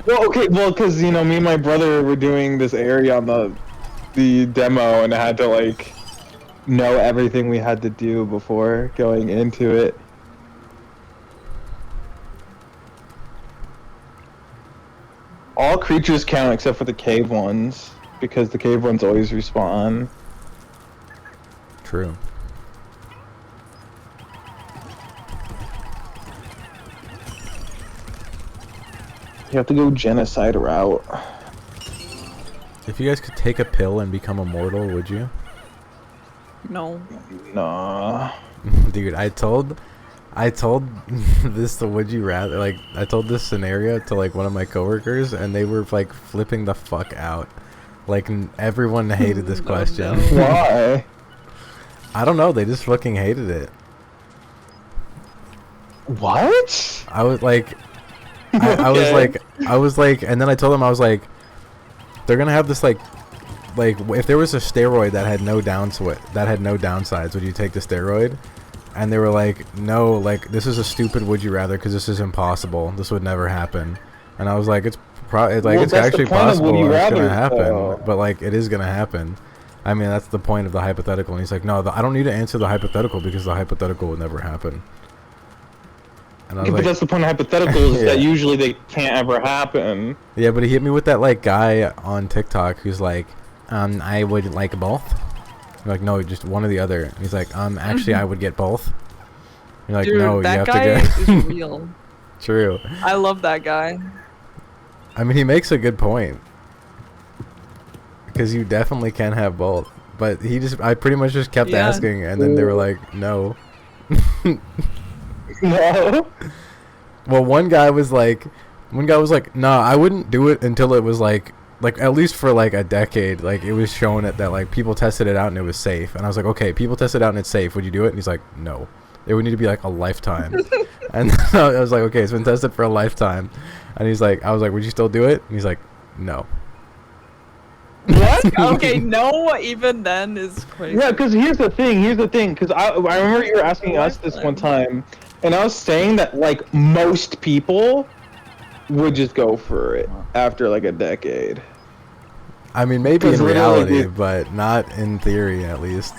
Well, okay, well, because, you know, me and my brother were doing this area on the demo, and I had to, like, know everything we had to do before going into it. All creatures count except for the cave ones, because the cave ones always respawn. True. You have to go genocide route. If you guys could take a pill and become immortal, would you? No. Nah. Dude, I told I told this to Would You Rather, like, I told this scenario to, like, one of my coworkers, and they were, like, flipping the fuck out. Like, everyone hated this question. no. Why? I don't know, they just fucking hated it. What? I was like, I was like, and then I told them, I was like, they're gonna have this, like, if there was a steroid that had no downsides, would you take the steroid? And they were like, no, like, this is a stupid would you rather because this is impossible. This would never happen. And I was like, it's actually possible and it's gonna happen, but like, it is gonna happen. I mean, that's the point of the hypothetical. And he's like, no, I don't need to answer the hypothetical because the hypothetical would never happen. And I was Yeah, but like, that's the point of hypotheticals, is Yeah. that usually they can't ever happen. yeah, but he hit me with that, like, guy on TikTok who's like, I would like both. You're like, no, just one or the other. And he's like, actually, I would get both. You're like, Dude, no, you that have guy to get. is real. True. I love that guy. I mean, he makes a good point. Because you definitely can have both. But I pretty much just kept Yeah. asking, and then they were like, no. No. Well, one guy was like, nah, I wouldn't do it until it was like at least for like a decade, like it was shown that like people tested it out and it was safe. And I was like, okay, people tested it out and it's safe, would you do it? And he's like, no, it would need to be like a lifetime. And I was like, okay, it's been tested for a lifetime. And I was like, would you still do it? And he's like, no. What? Okay, no, even then is crazy. Yeah, because here's the thing, because I remember you were asking us this one time, and I was saying that, like, most people would just go for it after, like, a decade. I mean, maybe in 'Cause literally reality, the- but not in theory, at least.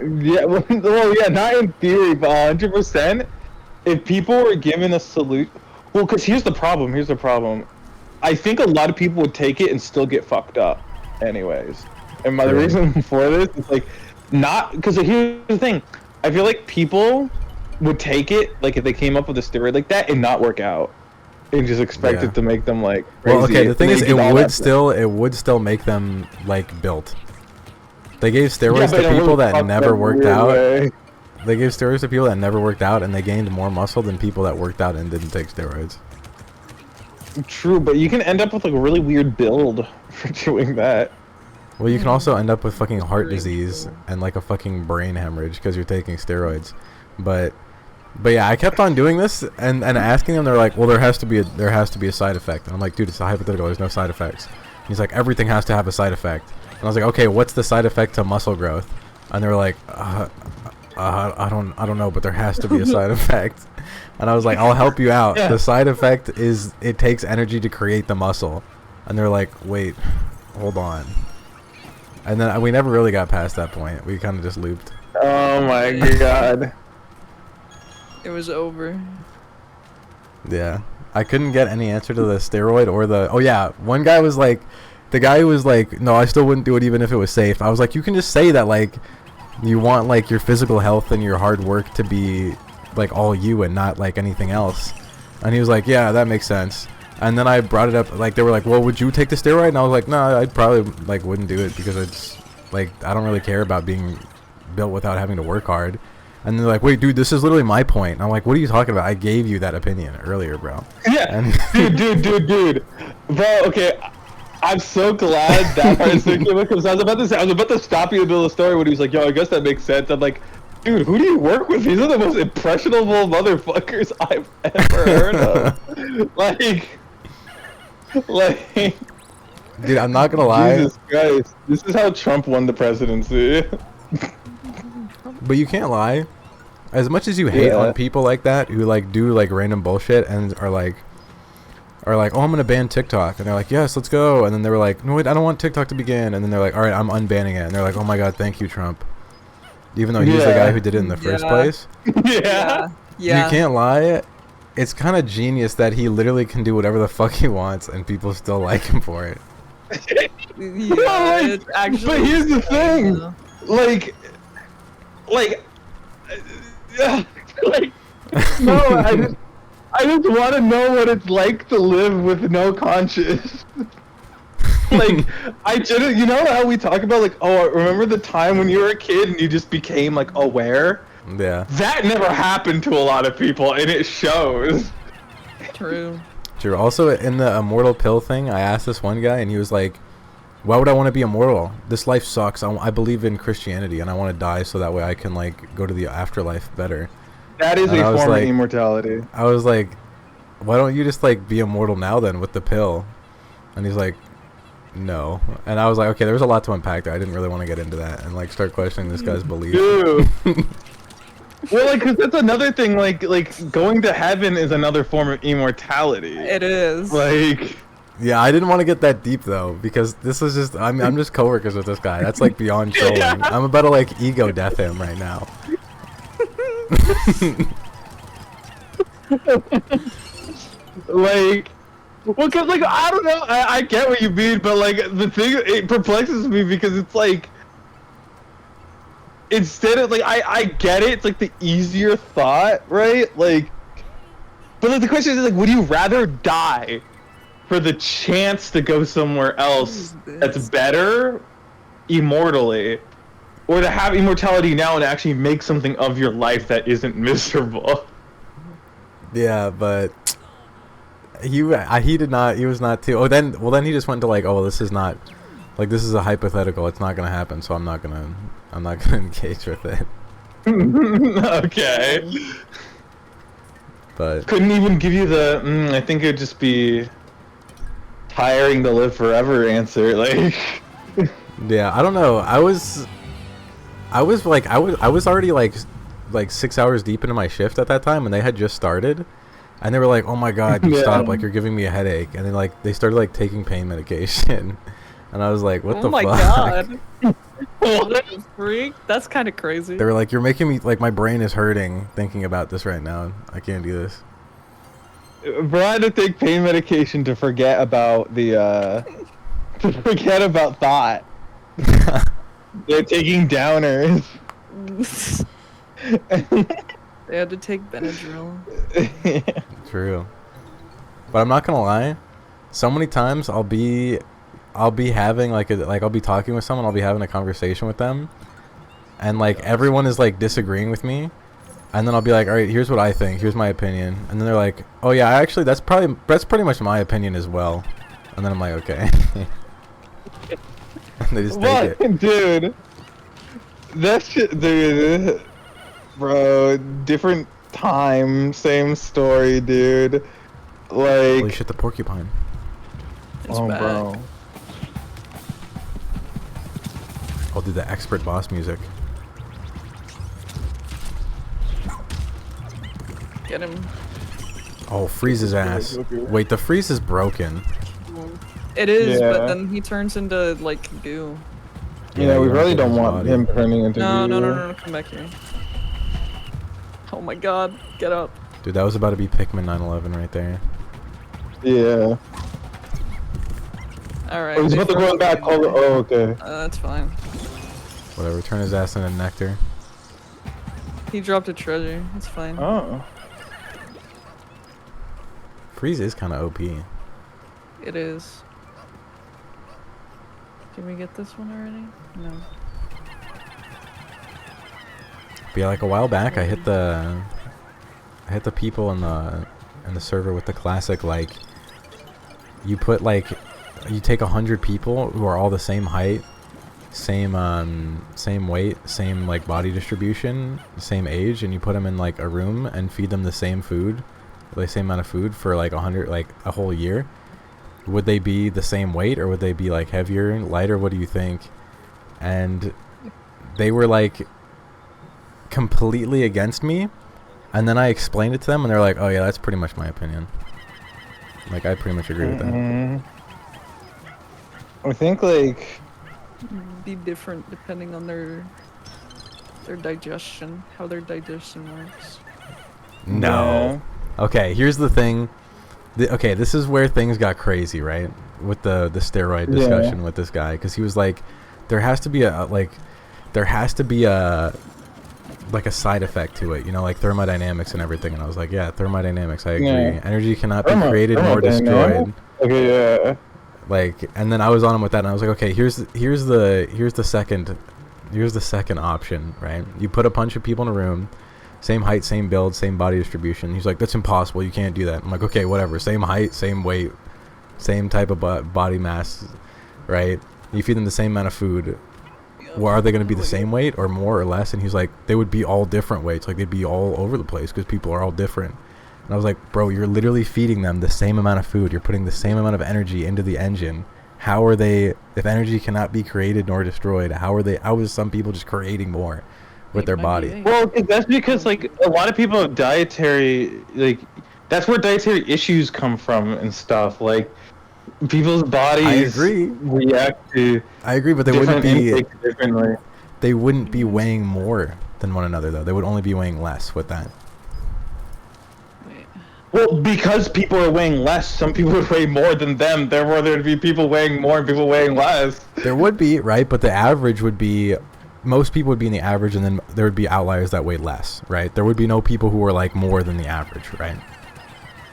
Yeah, well, yeah, not in theory, but 100%. If people were given a solution, well, because here's the problem. I think a lot of people would take it and still get fucked up, anyways. And the True. reason for this is like, not because here's the thing. I feel like people would take it, like if they came up with a steroid like that, and not work out, and just expect Yeah. it to make them like crazy. Well, okay, the thing and is, they it did all would that still make them like built. They gave stuff. steroids but to in a people really that fucked never up, worked weird out. way. They gave steroids to people that never worked out, and they gained more muscle than people that worked out and didn't take steroids. True, but you can end up with like a really weird build for doing that. Well, you can also end up with fucking heart Very disease cool. and like a fucking brain hemorrhage because you're taking steroids. But yeah, I kept on doing this and asking them. They're like, well, there has to be a side effect. And I'm like, dude, it's a hypothetical. There's no side effects. And he's like, everything has to have a side effect. And I was like, okay, what's the side effect to muscle growth? And they were like, I don't know, but there has to be a side effect. And I was like, I'll help you out. Yeah. The side effect is it takes energy to create the muscle. And they're like, wait, hold on. And then we never really got past that point. We kind of just looped. Oh my god. It was over. Yeah. I couldn't get any answer to the steroid or the... Oh, yeah. One guy was like... The guy who was like, no, I still wouldn't do it even if it was safe. I was like, you can just say that, like, you want, like, your physical health and your hard work to be, like, all you and not, like, anything else. And he was like, yeah, that makes sense. And then I brought it up, like, they were like, well, would you take the steroid? And I was like, no, I'd probably, like, wouldn't do it because it's, like, I don't really care about being built without having to work hard. And they're like, wait, dude, this is literally my point. And I'm like, what are you talking about? I gave you that opinion earlier, bro. Yeah, And dude. Bro, okay, I'm so glad that part is circular because I was about to stop you in the middle of the story when he was like, yo, I guess that makes sense. I'm like, dude, who do you work with? These are the most impressionable motherfuckers I've ever heard of. like, dude, I'm not gonna lie, Jesus Christ, this is how Trump won the presidency. but you can't lie. As much as you hate Yeah. on people like that who like do like random bullshit and are like, oh, I'm gonna ban TikTok, and they're like, yes, let's go, and then they were like, no, wait, I don't want TikTok to begin, and then they're like, all right, I'm unbanning it, and they're like, oh my god, thank you, Trump, even though he's the Yeah. guy who did it in the first Yeah. place. Yeah. Yeah. You can't lie. It's kind of genius that he literally can do whatever the fuck he wants, and people still like him for it. Yeah, like, it's actually. but here's the thing. Yeah. Like, no, I just want to know what it's like to live with no conscience. Like, you know how we talk about like, oh, remember the time when you were a kid and you just became like aware? Yeah. That never happened to a lot of people, and it shows. True. True. Also, in the immortal pill thing, I asked this one guy, and he was like, "Why would I want to be immortal? This life sucks. I believe in Christianity, and I want to die so that way I can like go to the afterlife better." That is And a I was form like- of immortality. I was like, "Why don't you just like be immortal now then with the pill?" And he's like, "No." And I was like, "Okay, there was a lot to unpack there. I didn't really want to get into that and like start questioning this guy's belief." Dude. Well, like, 'cause that's another thing. Like going to heaven is another form of immortality. It is. Like, Yeah, I didn't want to get that deep though because this is just I'm just coworkers with this guy. That's like beyond trolling. Yeah. I'm about to like ego death him right now. like, well, cause like I don't know. I get what you mean, but like the thing, it perplexes me because it's like, instead of like I get it. It's like the easier thought, right? Like, but like the question is like, would you rather die for the chance to go somewhere else that's better, immortally, or to have immortality now and actually make something of your life that isn't miserable? Yeah, but he did not. He was not too. Oh, then he just went to like, oh, this is not like this is a hypothetical. It's not gonna happen, so I'm not gonna engage with it. Okay. But Couldn't even give you the. I think it'd just be tiring to live forever answer. Like, yeah, I don't know. I was already like 6 hours deep into my shift at that time, and they had just started, and they were like, "Oh my god, you Yeah. stop! Like you're giving me a headache." And then like they started like taking pain medication, and I was like, "What Oh the my fuck?" god. What a freak. That's kind of crazy. They were like, "You're making me like my brain is hurting thinking about this right now. I can't do this." bro, I had to take pain medication to forget about the. To forget about thought. They're taking downers. They had to take Benadryl. True. But I'm not gonna lie. So many times I'll be having I'll be talking with someone, I'll be having a conversation with them, and like everyone is like disagreeing with me, and then I'll be like, all right, here's what I think, here's my opinion, and then they're like, oh yeah, actually that's pretty much my opinion as well, and then I'm like, okay. And they just take it. Dude? That shit, dude. Bro, different time, same story, dude. Like, Holy shit, the porcupine. It's oh, bad. bro. I'll do the expert boss music. Get him. Oh, freeze his ass. Wait, the freeze is broken. It is, Yeah. but then he turns into like goo. Yeah, we you really wanna don't take his want body. him turning into No, no, goo. no, no, no, come back here. Oh my god, get up. Dude, that was about to be Pikmin 9/11 right there. Yeah. Alright. Oh, he's they about to throw go him back. in Oh, there. oh, okay. That's fine. Whatever, turn his ass into nectar. He dropped a treasure. It's fine. Oh. Freeze is kind of OP. It is. Can we get this one already? No. But yeah, like a while back, I hit the people in the server with the classic, like, you put like, you take 100 people who are all the same height, same weight, same like body distribution, same age, and you put them in like a room and feed them the same food, the same amount of food for like a whole year. Would they be the same weight, or would they be like heavier, lighter? What do you think? And they were like completely against me, and then I explained it to them, and they're like, "Oh yeah, that's pretty much my opinion." Like, I pretty much agree with that. I think, like, Be different depending on their digestion, how their digestion works. No. Okay, here's the thing. Okay, this is where things got crazy, right? With the steroid discussion with this guy, because he was like, there has to be a side effect to it, you know, like thermodynamics and everything. And I was like, yeah, thermodynamics, I agree. Yeah. Energy cannot be created nor thermodynamics? destroyed. Okay, yeah. Like, and then I was on him with that, and I was like, okay, here's the second Here's the second option, right? You put a bunch of people in a room, same height, same build, same body distribution. He's like, that's impossible. You can't do that. I'm like, okay, whatever. Same height, same weight, same type of body mass, right? You feed them the same amount of food. Well, are they going to be the same weight or more or less? And he's like, they would be all different weights. Like, they'd be all over the place because people are all different. And I was like, bro, you're literally feeding them the same amount of food. You're putting the same amount of energy into the engine. How are they, if energy cannot be created nor destroyed, how is some people just creating more with their body? Well, that's because, like, a lot of people have dietary, like, that's where dietary issues come from and stuff. Like, people's bodies react to I agree, but they wouldn't be differently. They wouldn't be weighing more than one another, though. They would only be weighing less with that. Well, because people are weighing less, some people would weigh more than them. Therefore, there'd be people weighing more and people weighing less. There would be, right? But the average would be, most people would be in the average, and then there would be outliers that weigh less, right? There would be no people who were, like, more than the average, right?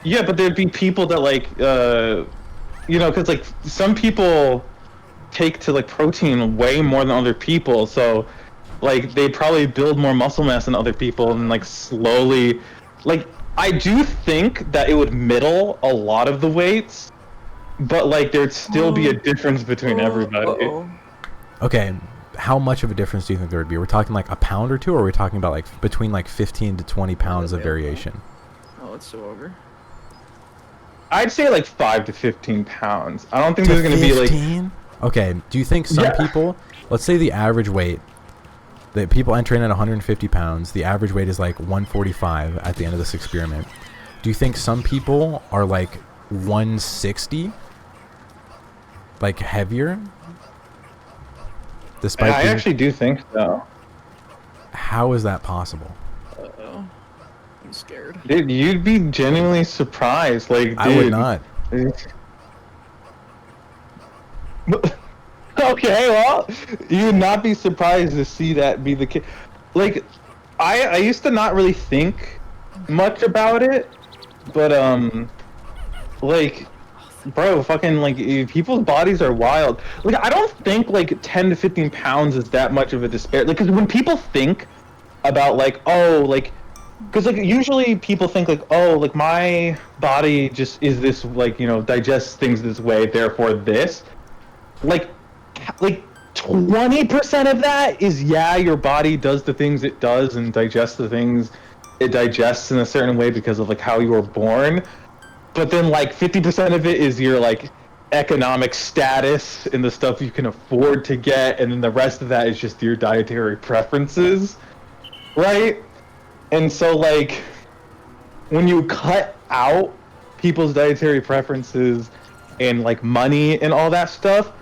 Yeah, but there'd be people that, like, you know, because, like, some people take to, like, protein way more than other people. So, like, they probably build more muscle mass than other people and, like, slowly, like, I do think that it would middle a lot of the weights, but, like, there'd still be a difference between everybody. Okay, how much of a difference do you think there would be? We're talking, like, a pound or two, or are we talking about, like, between, like, 15 to 20 pounds of variation? Oh, it's so over. I'd say, like, 5 to 15 pounds. I don't think there's going to be, like... Okay, do you think some people, let's say the average weight, the people entering at 150 pounds, the average weight is like 145 at the end of this experiment. Do you think some people are like 160? Like heavier? Despite I actually do think so. How is that possible? Uh-oh. I'm scared. Dude, you'd be genuinely surprised. Like, dude, I would not. Okay, well, you would not be surprised to see that be the case. Like, I used to not really think much about it, but like, bro, fucking, like, people's bodies are wild. Like, I don't think like 10 to 15 pounds is that much of a disparity. Like, because when people think about, like, oh, like, because, like, usually people think, like, oh, like, my body just is this, like, you know, digests things this way, therefore this. Like 20% of that is, yeah, your body does the things it does and digests the things it digests in a certain way because of, like, how you were born. But then, like, 50% of it is your, like, economic status and the stuff you can afford to get, and then the rest of that is just your dietary preferences, right? And so, like, when you cut out people's dietary preferences and, like, money and all that stuff,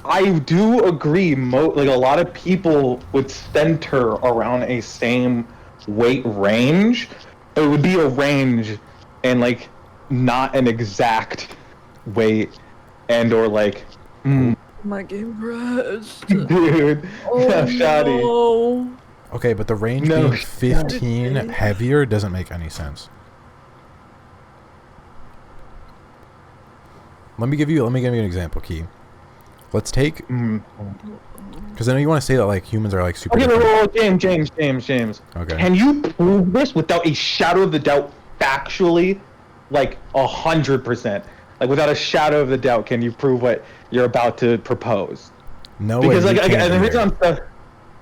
I do agree, like, a lot of people would center around a same weight range. It would be a range and, like, not an exact weight and or, like, My game crashed. dude, Oh, shoddy. no. Okay, but the range being 15 heavier doesn't make any sense. Let me give you an example, Key. Let's take, because I know you want to say that, like, humans are, like, super. Okay, well, James. Okay. Can you prove this without a shadow of the doubt, factually, like 100%, like without a shadow of the doubt? Can you prove what you're about to propose? No, because, way, like, the reason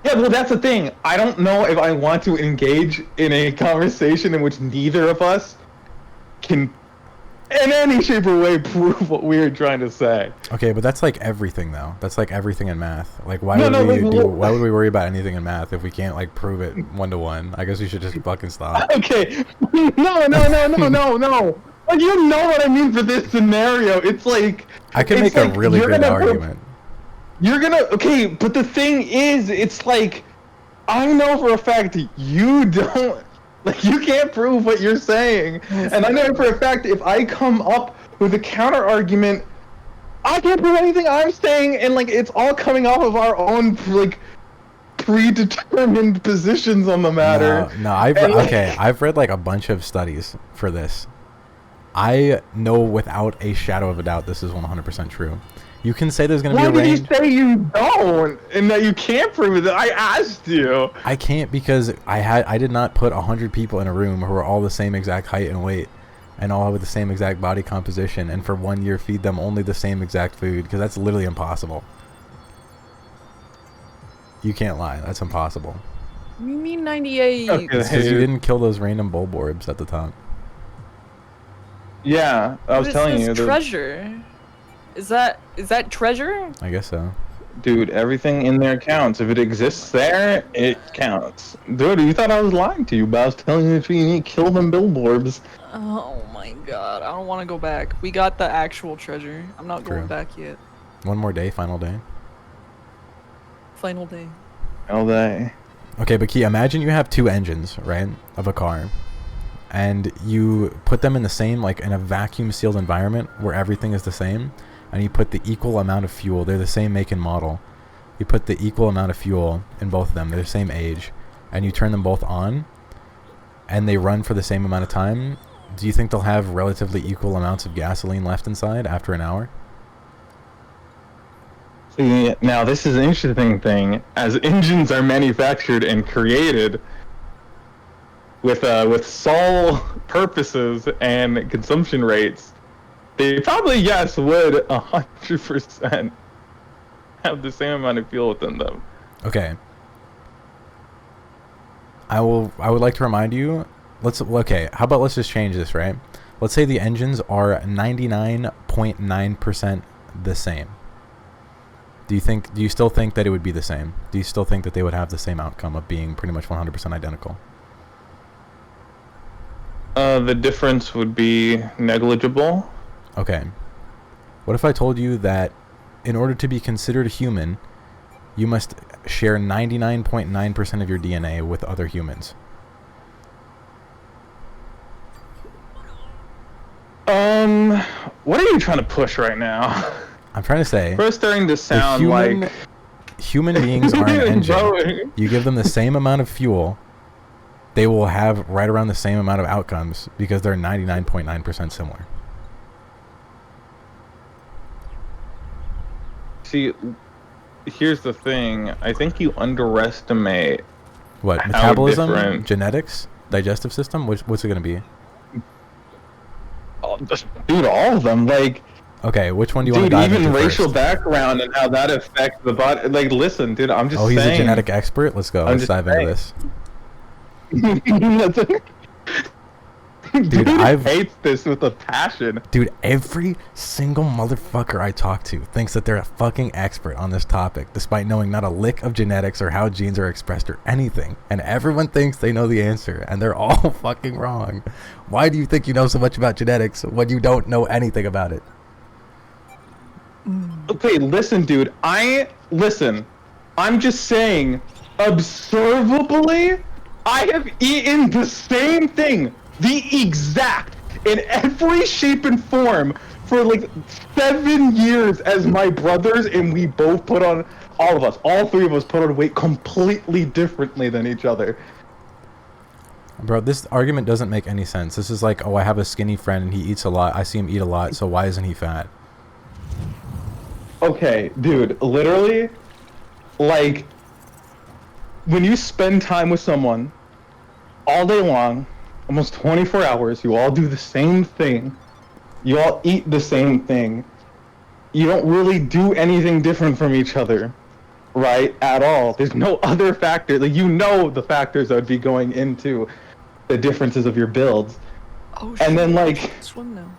yeah, well, that's the thing. I don't know if I want to engage in a conversation in which neither of us can, in any shape or way, prove what we are trying to say. Okay, but that's like everything, though. That's like everything in math. Like, why would we worry about anything in math if we can't, like, prove it 1-to-1? I guess we should just fucking stop. Okay, no. Like, you know what I mean for this scenario. It's like, I can make a really good argument. Okay, but the thing is, it's like, I know for a fact you don't. Like, you can't prove what you're saying. And I know for a fact if I come up with a counter argument, I can't prove anything I'm saying, and, like, it's all coming off of our own, like, predetermined positions on the matter. No, I've read, like, a bunch of studies for this. I know without a shadow of a doubt this is 100% true. You can say there's gonna be Why a did you range. say you don't and that you can't prove it? I asked you. I can't because I did not put 100 people in a room who are all the same exact height and weight, and all with the same exact body composition, and for 1 year feed them only the same exact food, because that's literally impossible. You can't lie. That's impossible. What do you mean 98? Okay. Because you didn't kill those random bulborbs at the top. Yeah, I was telling you. Treasure. Is that treasure? I guess so. Dude, everything in there counts. If it exists there, it counts. Dude, you thought I was lying to you, but I was telling you that you need to kill them billboards. Oh my god, I don't want to go back. We got the actual treasure. I'm not True. going back yet. One more day, final day. Final day. All day. Okay, but Key, imagine you have two engines, right, of a car, and you put them in the same, like, in a vacuum-sealed environment where everything is the same, and you put the equal amount of fuel. They're the same make and model. You put the equal amount of fuel in both of them. They're the same age, and you turn them both on, and they run for the same amount of time. Do you think they'll have relatively equal amounts of gasoline left inside after an hour? See, now this is an interesting thing. As engines are manufactured and created with sole purposes and consumption rates, they probably, yes, would 100% have the same amount of fuel within them. Okay. I would like to remind you, how about let's just change this, right? Let's say the engines are 99.9% the same. Do you still think that it would be the same? Do you still think that they would have the same outcome of being pretty much 100% identical? The difference would be negligible. Okay. What if I told you that in order to be considered human, you must share 99.9% of your DNA with other humans? What are you trying to push right now? I'm trying to say, We're starting to sound like human beings are an engine. Bro. You give them the same amount of fuel, they will have right around the same amount of outcomes because they're 99.9% similar. See, here's the thing. I think you underestimate What, how metabolism, different- genetics, digestive system? What's it going to be? Dude, all of them. Like, Okay, which one do you want to dude, dive even into racial first? background and how that affects the body. Like, listen, dude, I'm just Oh, saying. he's a genetic expert? Let's go. Let's just dive into this. Dude, I've- hates this with a passion. Dude, every single motherfucker I talk to thinks that they're a fucking expert on this topic, despite knowing not a lick of genetics or how genes are expressed or anything. And everyone thinks they know the answer, and they're all fucking wrong. Why do you think you know so much about genetics when you don't know anything about it? Okay, listen, dude. I'm just saying, observably, I have eaten the same thing, the exact, in every shape and form, for like 7 years as my brothers, and we both put on, all three of us put on weight completely differently than each other. Bro, this argument doesn't make any sense. This is like, oh, I have a skinny friend and he eats a lot. I see him eat a lot, so why isn't he fat? Okay, dude, literally, like, when you spend time with someone all day long, almost 24 hours, you all do the same thing, you all eat the same thing, you don't really do anything different from each other, right, at all. There's no other factor, like, you know the factors that would be going into the differences of your builds. Oh shit. And then, like, Swim now.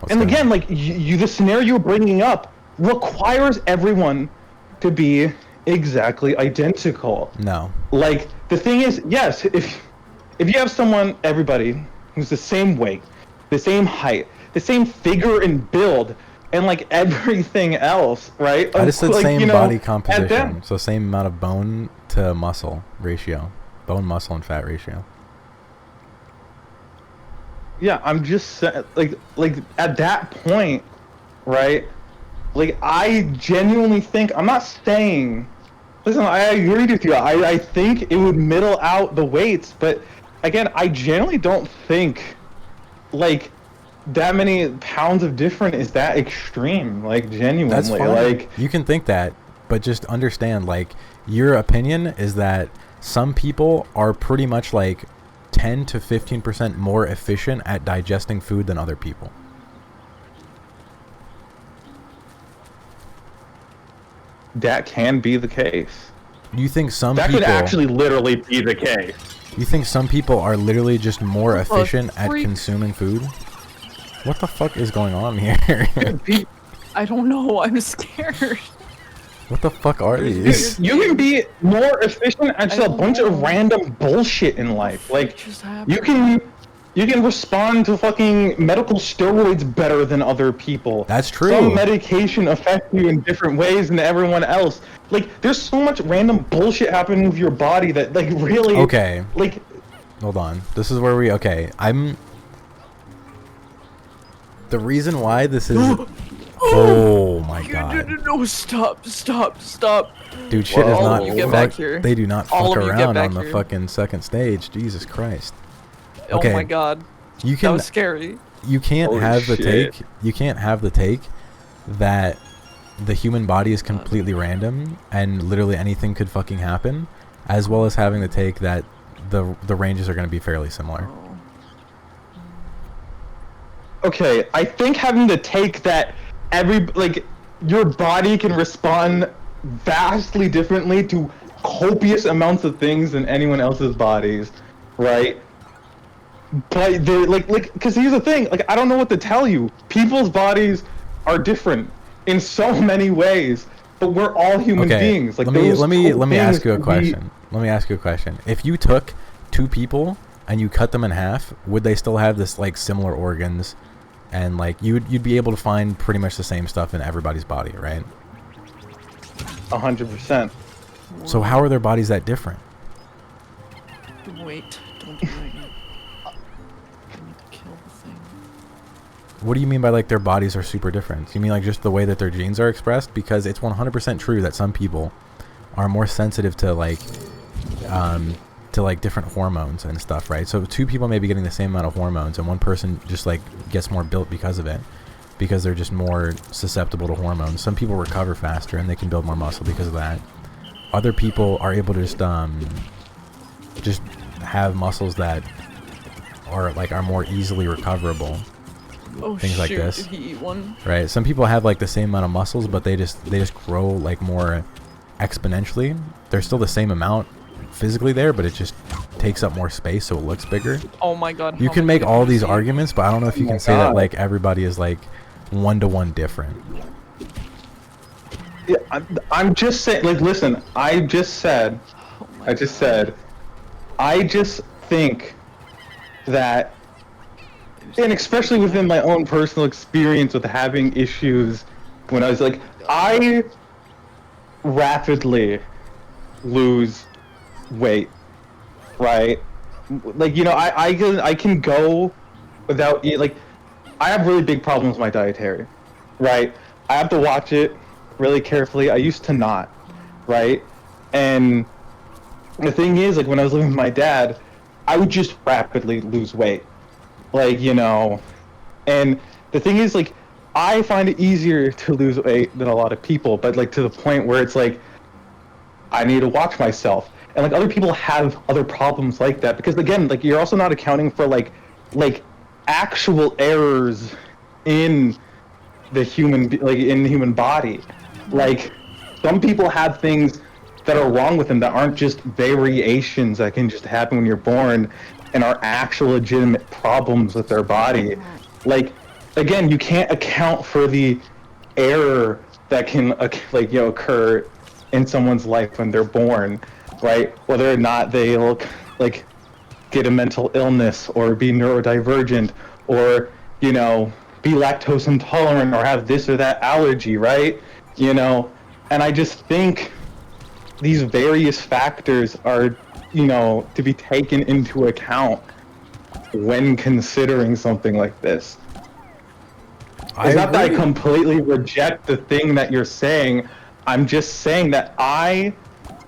and again, like, the scenario you're bringing up requires everyone to be exactly identical. No. Like, the thing is, yes, if you have everybody who's the same weight, the same height, the same figure and build, and like everything else, right? I just said like, same you know, body at composition, them- so same amount of bone to muscle ratio. Bone, muscle, and fat ratio. Yeah, I'm just like at that point, right? Like, I genuinely think, I'm not saying, listen, I agree with you. I think it would middle out the weights, but again, I generally don't think, like, that many pounds of different is that extreme, like genuinely. That's fine. Like You can think that, but just understand, like, your opinion is that some people are pretty much like 10 to 15% more efficient at digesting food than other people. that can be the case. You think some That people could actually literally be the case. You think some people are literally just more What the efficient at freak? consuming food? What the fuck is going on here? I don't know. I'm scared. What the fuck are these? You can be more efficient at just a don't bunch know. of random bullshit in life. Like Just happened. you can respond to fucking medical steroids better than other people. That's true. Some medication affects you in different ways than everyone else. Like there's so much random bullshit happening with your body that like really Okay, like hold on. This is where the reason why this is oh my god. No, stop. Dude, shit is Whoa. not You get fuck, back here. they do not All fuck of you get around back on the here. fucking second stage. Jesus Christ. Oh Okay. my god. You That can was scary. you can't Holy have the shit. take you can't have the take that the human body is completely random and literally anything could fucking happen, as well as having the take that the ranges are going to be fairly similar. okay, I think having to take that your body can respond vastly differently to copious amounts of things than anyone else's bodies, right? But they're like because here's the thing, like I don't know what to tell you. People's bodies are different in so many ways, but we're all human Okay, beings. Like let me those let me two let me things ask you a can be- question. Let me ask you a question. If you took two people and you cut them in half, would they still have this like similar organs, and like you'd be able to find pretty much the same stuff in everybody's body, right? 100%. So how are their bodies that different? Wait, don't do that yet. I need to kill the thing. What do you mean by like their bodies are super different? You mean like just the way that their genes are expressed? Because it's 100% true that some people are more sensitive to like different hormones and stuff, right? So two people may be getting the same amount of hormones, and one person just like gets more built because of it, because they're just more susceptible to hormones. Some people recover faster and they can build more muscle because of that. Other people are able to just have muscles that are more easily recoverable. Oh Things shoot, like this. did he eat one? Right. Some people have like the same amount of muscles, but they just grow like more exponentially. They're still the same amount physically there, but it just takes up more space, so it looks bigger. Oh my god. You how can many make all did you these see? arguments, but I don't know if you Oh can my say that God. like everybody is like 1-to-1 different. Yeah, I'm just saying. Like, listen, I just said, Oh my I just think that, and especially within my own personal experience with having issues when I was like, I rapidly lose weight, right? Like, you know, I can go without eat. Like, I have really big problems with my dietary, right? I have to watch it really carefully. I used to not, right? And the thing is, like, when I was living with my dad, I would just rapidly lose weight, like, you know. And the thing is, like, I find it easier to lose weight than a lot of people, but like to the point where it's like I need to watch myself. And like other people have other problems like that, because again, like you're also not accounting for like actual errors in the human body. Like some people have things that are wrong with them that aren't just variations that can just happen when you're born, and are actual legitimate problems with their body. Like again, you can't account for the error that can occur in someone's life when they're born, right? Whether or not they like get a mental illness or be neurodivergent or, you know, be lactose intolerant or have this or that allergy, right? You know, and I just think these various factors are, you know, to be taken into account when considering something like this. It's not that I completely reject the thing that you're saying. I'm just saying that I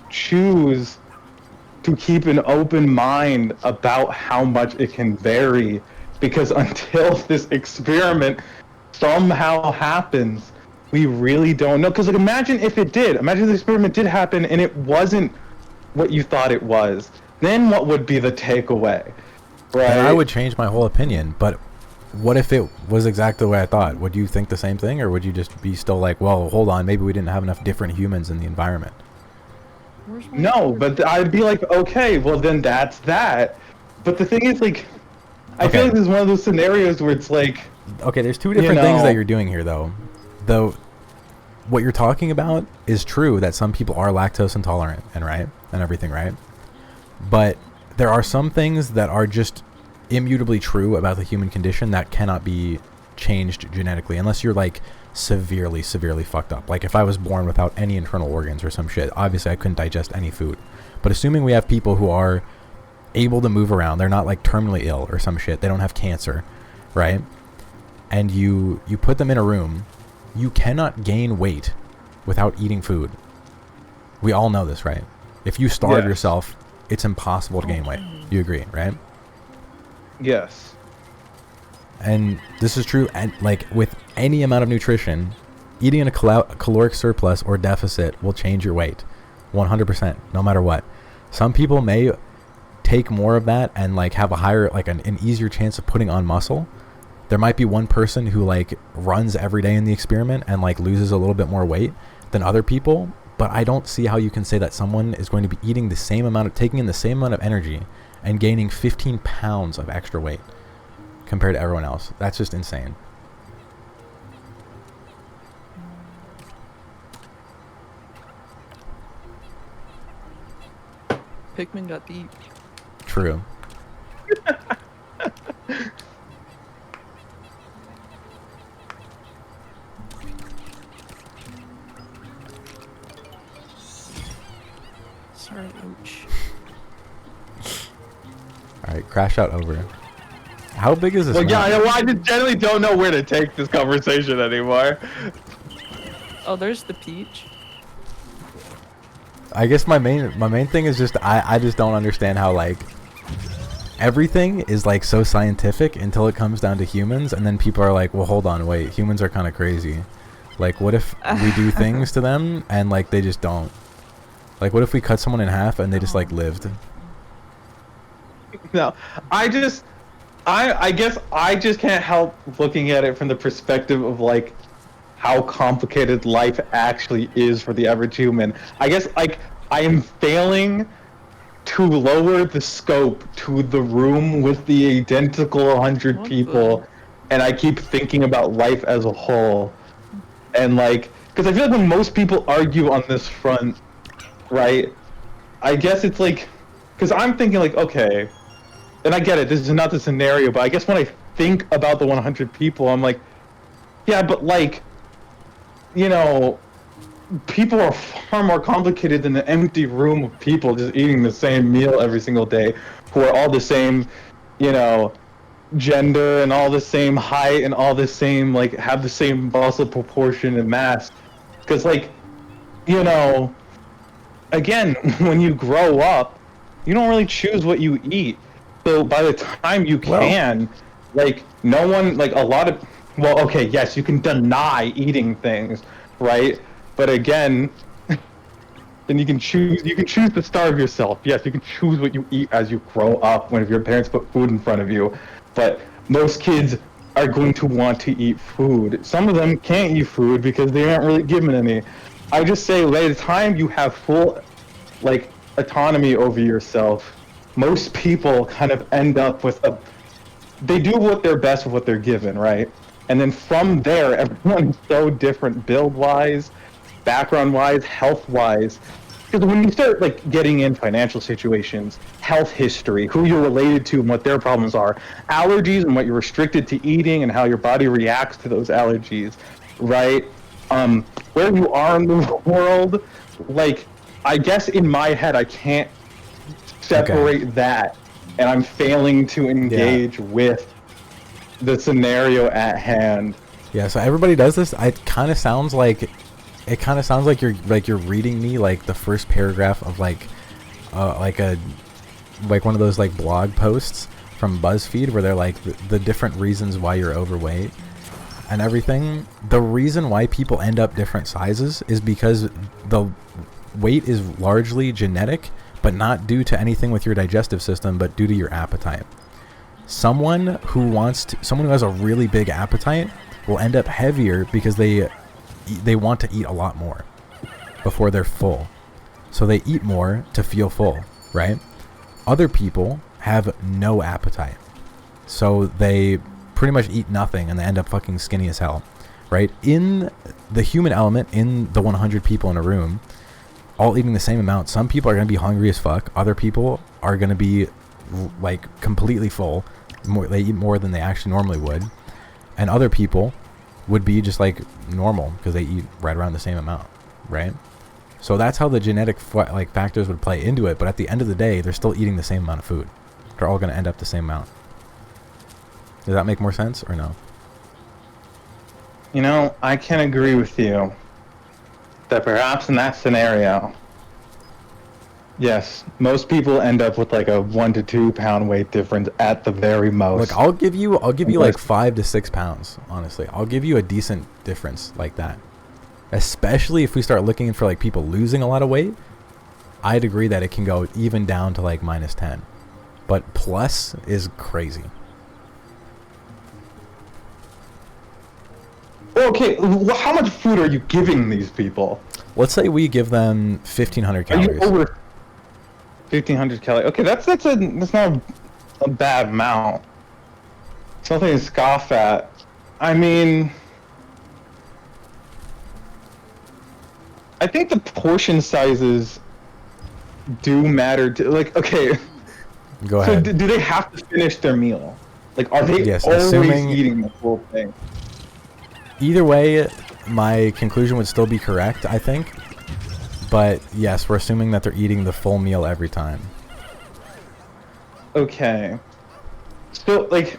choose to keep an open mind about how much it can vary because until this experiment somehow happens, we really don't know. Because like, imagine if it did. Imagine the experiment did happen and it wasn't what you thought it was. Then what would be the takeaway, right? And I would change my whole opinion. But what if it was exactly the way I thought? Would you think the same thing, or would you just be still like, well, hold on, maybe we didn't have enough different humans in the environment? No, but I'd be like, okay, well then that's that. But the thing is, like, I feel like this is one of those scenarios where it's like, okay, there's two different things that you're doing here, though. Though, what you're talking about is true, that some people are lactose intolerant and everything, right? But there are some things that are just immutably true about the human condition that cannot be changed genetically, unless you're like severely fucked up. Like if I was born without any internal organs or some shit, obviously I couldn't digest any food. But assuming we have people who are able to move around, they're not like terminally ill or some shit, they don't have cancer, right? And you put them in a room, you cannot gain weight without eating food. We all know this, right? If you starve yourself, it's impossible to gain weight. You agree, right? Yes. And this is true, and like with any amount of nutrition, eating in a caloric surplus or deficit will change your weight 100%, no matter what. Some people may take more of that and like have a higher, like an easier chance of putting on muscle. There might be one person who like runs every day in the experiment and like loses a little bit more weight than other people, but I don't see how you can say that someone is going to be eating the same amount of, taking in the same amount of energy and gaining 15 pounds of extra weight compared to everyone else. That's just insane. Pikmin got deep. True. Sorry, ouch. Alright, crash out over. How big is this? Well, yeah, I just generally don't know where to take this conversation anymore. Oh, there's the peach. I guess my main thing is just I just don't understand how like everything is like so scientific until it comes down to humans, and then people are like, well, hold on, wait, humans are kind of crazy. Like, what if we do things to them and like they just don't? Like, what if we cut someone in half and they just like lived? No, I guess I just can't help looking at it from the perspective of like how complicated life actually is for the average human. I guess like I am failing to lower the scope to the room with the identical 100 people, and I keep thinking about life as a whole. And like, because I feel like when most people argue on this front, right, I guess it's like, because I'm thinking like, okay, and I get it, this is not the scenario, but I guess when I think about the 100 people, I'm like, yeah, but like, you know, people are far more complicated than an empty room of people just eating the same meal every single day, who are all the same, you know, gender and all the same height and all the same, like, have the same muscle proportion and mass. Because, like, you know, again, when you grow up, you don't really choose what you eat. So by the time you can, like, no one, like, a lot of, well, okay, yes, you can deny eating things, right? But again, then you can choose to starve yourself. Yes, you can choose what you eat as you grow up when your parents put food in front of you. But most kids are going to want to eat food. Some of them can't eat food because they aren't really given any. I just say, by the time you have full, like, autonomy over yourself, most people kind of end up with they do what they're best with what they're given, right? And then from there, everyone's so different build-wise, background-wise, health-wise. Because when you start like getting in financial situations, health history, who you're related to and what their problems are, allergies and what you're restricted to eating and how your body reacts to those allergies, right? Where you are in the world, like, I guess in my head I can't separate that, and I'm failing to engage with the scenario at hand. Yeah, so everybody does this. It kind of sounds like you're reading me like the first paragraph of like one of those like blog posts from BuzzFeed where they're like the different reasons why you're overweight and everything. The reason why people end up different sizes is because the weight is largely genetic, but not due to anything with your digestive system, but due to your appetite. Someone who has a really big appetite will end up heavier because they want to eat a lot more before they're full. So they eat more to feel full, right? Other people have no appetite. So they pretty much eat nothing and they end up fucking skinny as hell, right? In the human element, in the 100 people in a room, all eating the same amount, some people are going to be hungry as fuck. Other people are going to be like completely full. They eat more than they actually normally would. And other people would be just like normal because they eat right around the same amount, right? So that's how the genetic factors would play into it. But at the end of the day, they're still eating the same amount of food. They're all going to end up the same amount. Does that make more sense or no? You know, I can agree with you that perhaps in that scenario, yes, most people end up with like a 1 to 2 pound weight difference at the very most. Look, I'll give you like 5 to 6 pounds. Honestly, I'll give you a decent difference like that. Especially if we start looking for like people losing a lot of weight, I'd agree that it can go even down to like -10. But plus is crazy. Okay, how much food are you giving these people? Let's say we give them 1,500 calories. Are you over 1,500 calories? Okay, that's not a bad amount. It's nothing to scoff at. I mean, I think the portion sizes do matter to, like, okay. Go ahead. So do they have to finish their meal? Like, are they Yes, always assuming eating the full thing? Either way, my conclusion would still be correct, I think. But yes, we're assuming that they're eating the full meal every time. Okay. So, like,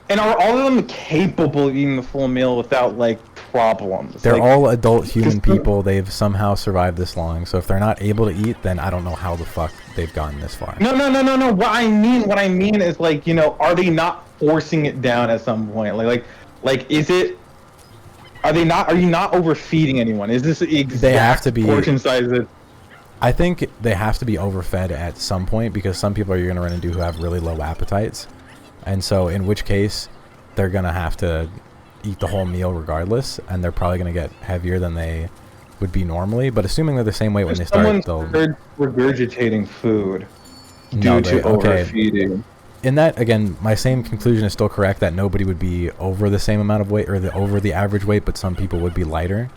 and are all of them capable of eating the full meal without, like, problems? They're like, all adult human people. They've somehow survived this long. So if they're not able to eat, then I don't know how the fuck they've gotten this far. No. What I mean is, like, you know, are they not forcing it down at some point? Like, is it? Are you not overfeeding anyone? Is this the exact They have to be portion size that? I think they have to be overfed at some point because some people you're going to run into who have really low appetites. And so in which case, they're going to have to eat the whole meal regardless, and they're probably going to get heavier than they would be normally. But assuming they're the same weight when they start, they'll regurgitating food due to overfeeding. In that, again, my same conclusion is still correct that nobody would be over the same amount of weight or over the average weight, but some people would be lighter.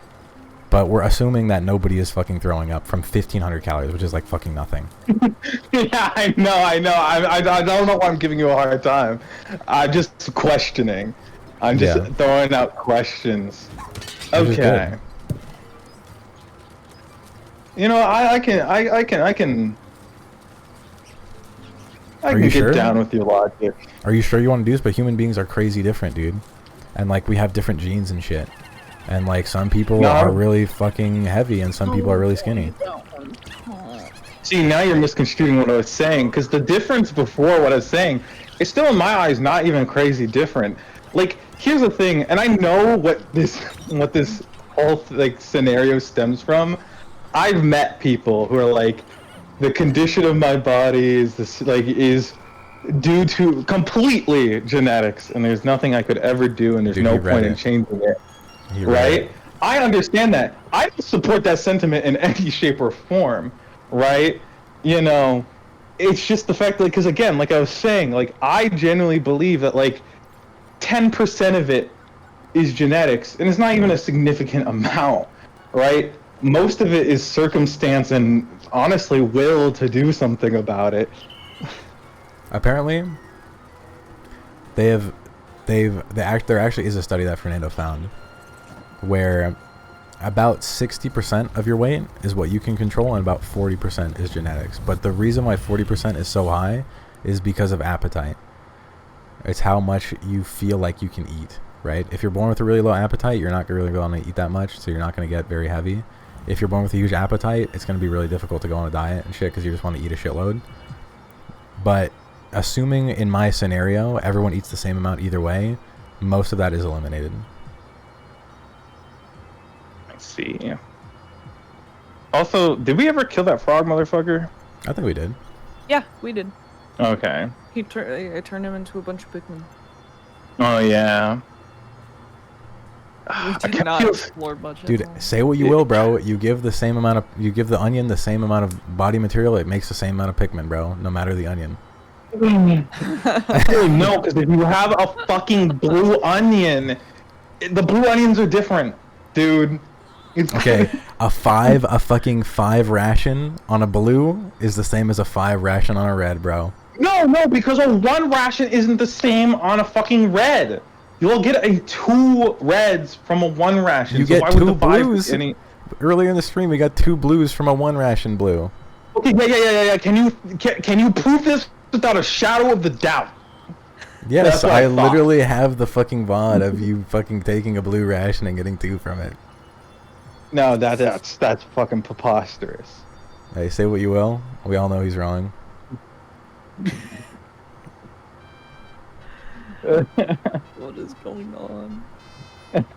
But we're assuming that nobody is fucking throwing up from 1,500 calories, which is like fucking nothing. Yeah, I know. I don't know why I'm giving you a hard time. I'm just questioning. I'm just throwing out questions. Okay. You know, I can get down with your logic. Are you sure you want to do this? But human beings are crazy different, dude. And like we have different genes and shit. And like some people are really fucking heavy and some people are really skinny. See, now you're misconstruing what I was saying, because the difference before what I was saying is still in my eyes not even crazy different. Like, here's the thing, and I know what this whole like scenario stems from. I've met people who are like, the condition of my body is due to completely genetics, and there's nothing I could ever do, and there's no point in changing it. Right? I understand that. I don't support that sentiment in any shape or form, right? You know, it's just the fact that, because again, like I was saying, like I genuinely believe that like 10% of it is genetics, and it's not even a significant amount, right? Most of it is circumstance and honestly will to do something about it. Apparently, there actually is a study that Fernando found where about 60% of your weight is what you can control and about 40% is genetics. But the reason why 40% is so high is because of appetite. It's how much you feel like you can eat, right? If you're born with a really low appetite, you're not really going to eat that much, so you're not going to get very heavy. If you're born with a huge appetite, it's going to be really difficult to go on a diet and shit because you just want to eat a shitload. But assuming in my scenario everyone eats the same amount either way, most of that is eliminated. Let's see. Also, did we ever kill that frog motherfucker? I think we did. Yeah, we did. Okay. I turned him into a bunch of Pikmin. Oh yeah. We did not explore much. Dude, say what you will, bro. You give the onion the same amount of body material, it makes the same amount of Pikmin, bro. No matter the onion. No, because if you have a fucking blue onion, the blue onions are different, dude. Okay, a fucking 5 ration on a blue is the same as a 5 ration on a red, bro. No, because a 1 ration isn't the same on a fucking red. You'll get 2 reds from a 1 ration. You so get why 2 would the 5 blues. any... Earlier in the stream, we got 2 blues from a 1 ration blue. Okay, yeah. Can you prove this without a shadow of the doubt? Yes, I literally have the fucking VOD of you fucking taking a blue ration and getting 2 from it. No, that's fucking preposterous. Hey, say what you will. We all know he's wrong. What is going on?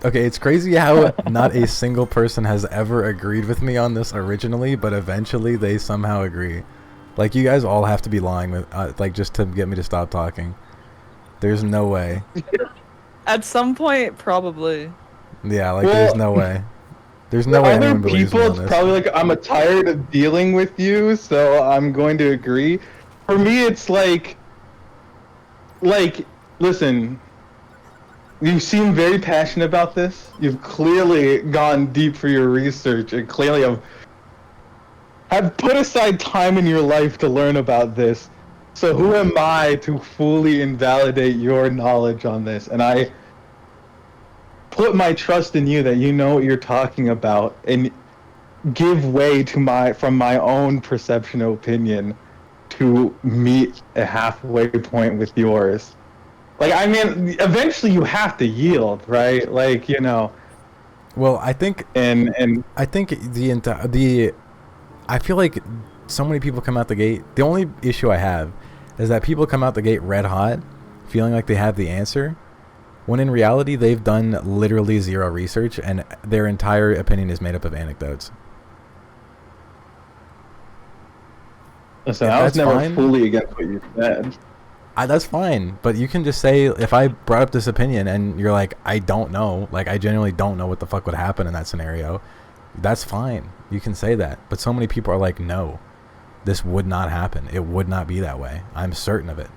Okay, it's crazy how not a single person has ever agreed with me on this originally, but eventually they somehow agree. Like, you guys all have to be lying with, like, just to get me to stop talking. There's no way. At some point, probably. Yeah, like, there's no way. There's no way anyone believes me on Other this. people, it's probably like, I'm tired of dealing with you, so I'm going to agree. For me, it's like, listen, you seem very passionate about this. You've clearly gone deep for your research and clearly have put aside time in your life to learn about this. So who am I to fully invalidate your knowledge on this? And I put my trust in you that you know what you're talking about and give way to from my own perception and opinion to meet a halfway point with yours. Like, I mean, eventually you have to yield, right? Like, you know. Well, I think I think I feel like so many people come out the gate. The only issue I have is that people come out the gate red hot, feeling like they have the answer, when in reality they've done literally 0 research and their entire opinion is made up of anecdotes. Listen, I was never fully against what you said. That's fine, but you can just say, if I brought up this opinion and you're like, I don't know, like, I genuinely don't know what the fuck would happen in that scenario, that's fine. You can say that. But so many people are like, no, this would not happen. It would not be that way. I'm certain of it.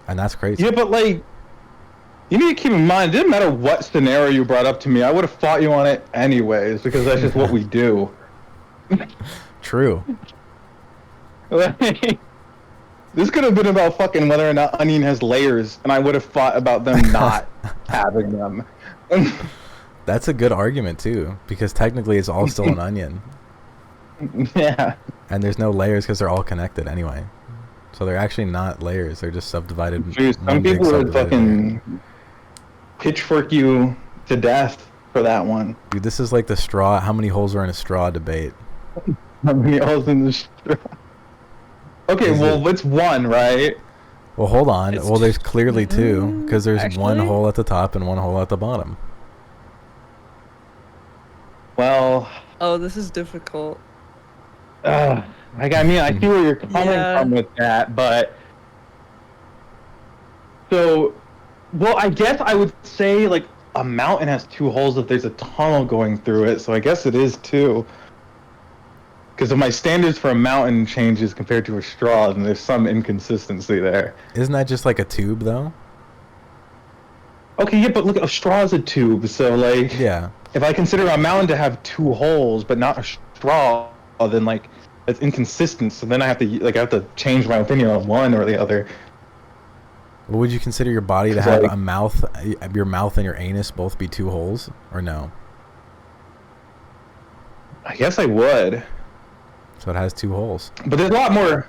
And that's crazy. Yeah, but like, you need to keep in mind, it didn't matter what scenario you brought up to me, I would have fought you on it anyways, because that's just what we do. True. Like, this could have been about fucking whether or not onion has layers, and I would have fought about them not having them. That's a good argument too, because technically it's all still an onion. Yeah. And there's no layers because they're all connected anyway. So they're actually not layers, they're just subdivided. Dude, some people would fucking pitchfork you to death for that one. Dude, this is like the straw, how many holes are in a straw debate. How many holes in the straw? Okay, well, it's 1, right? Well, hold on. Well, there's clearly 2, because there's actually? 1 hole at the top and 1 hole at the bottom. Well... Oh, this is difficult. Like, I mean, I see where you're coming from with that, but... So, well, I guess I would say, like, a mountain has 2 holes if there's a tunnel going through it, so I guess it is 2. Because if my standards for a mountain changes compared to a straw, then there's some inconsistency there. Isn't that just like a tube, though? Okay, yeah, but look, a straw is a tube, so, like... Yeah. If I consider a mountain to have 2 holes, but not a straw, then, like, it's inconsistent, so then I have to change my opinion on one or the other. Well, would you consider your body to have a mouth, your mouth and your anus both be 2 holes, or no? I guess I would. So it has 2 holes. But there's a lot more...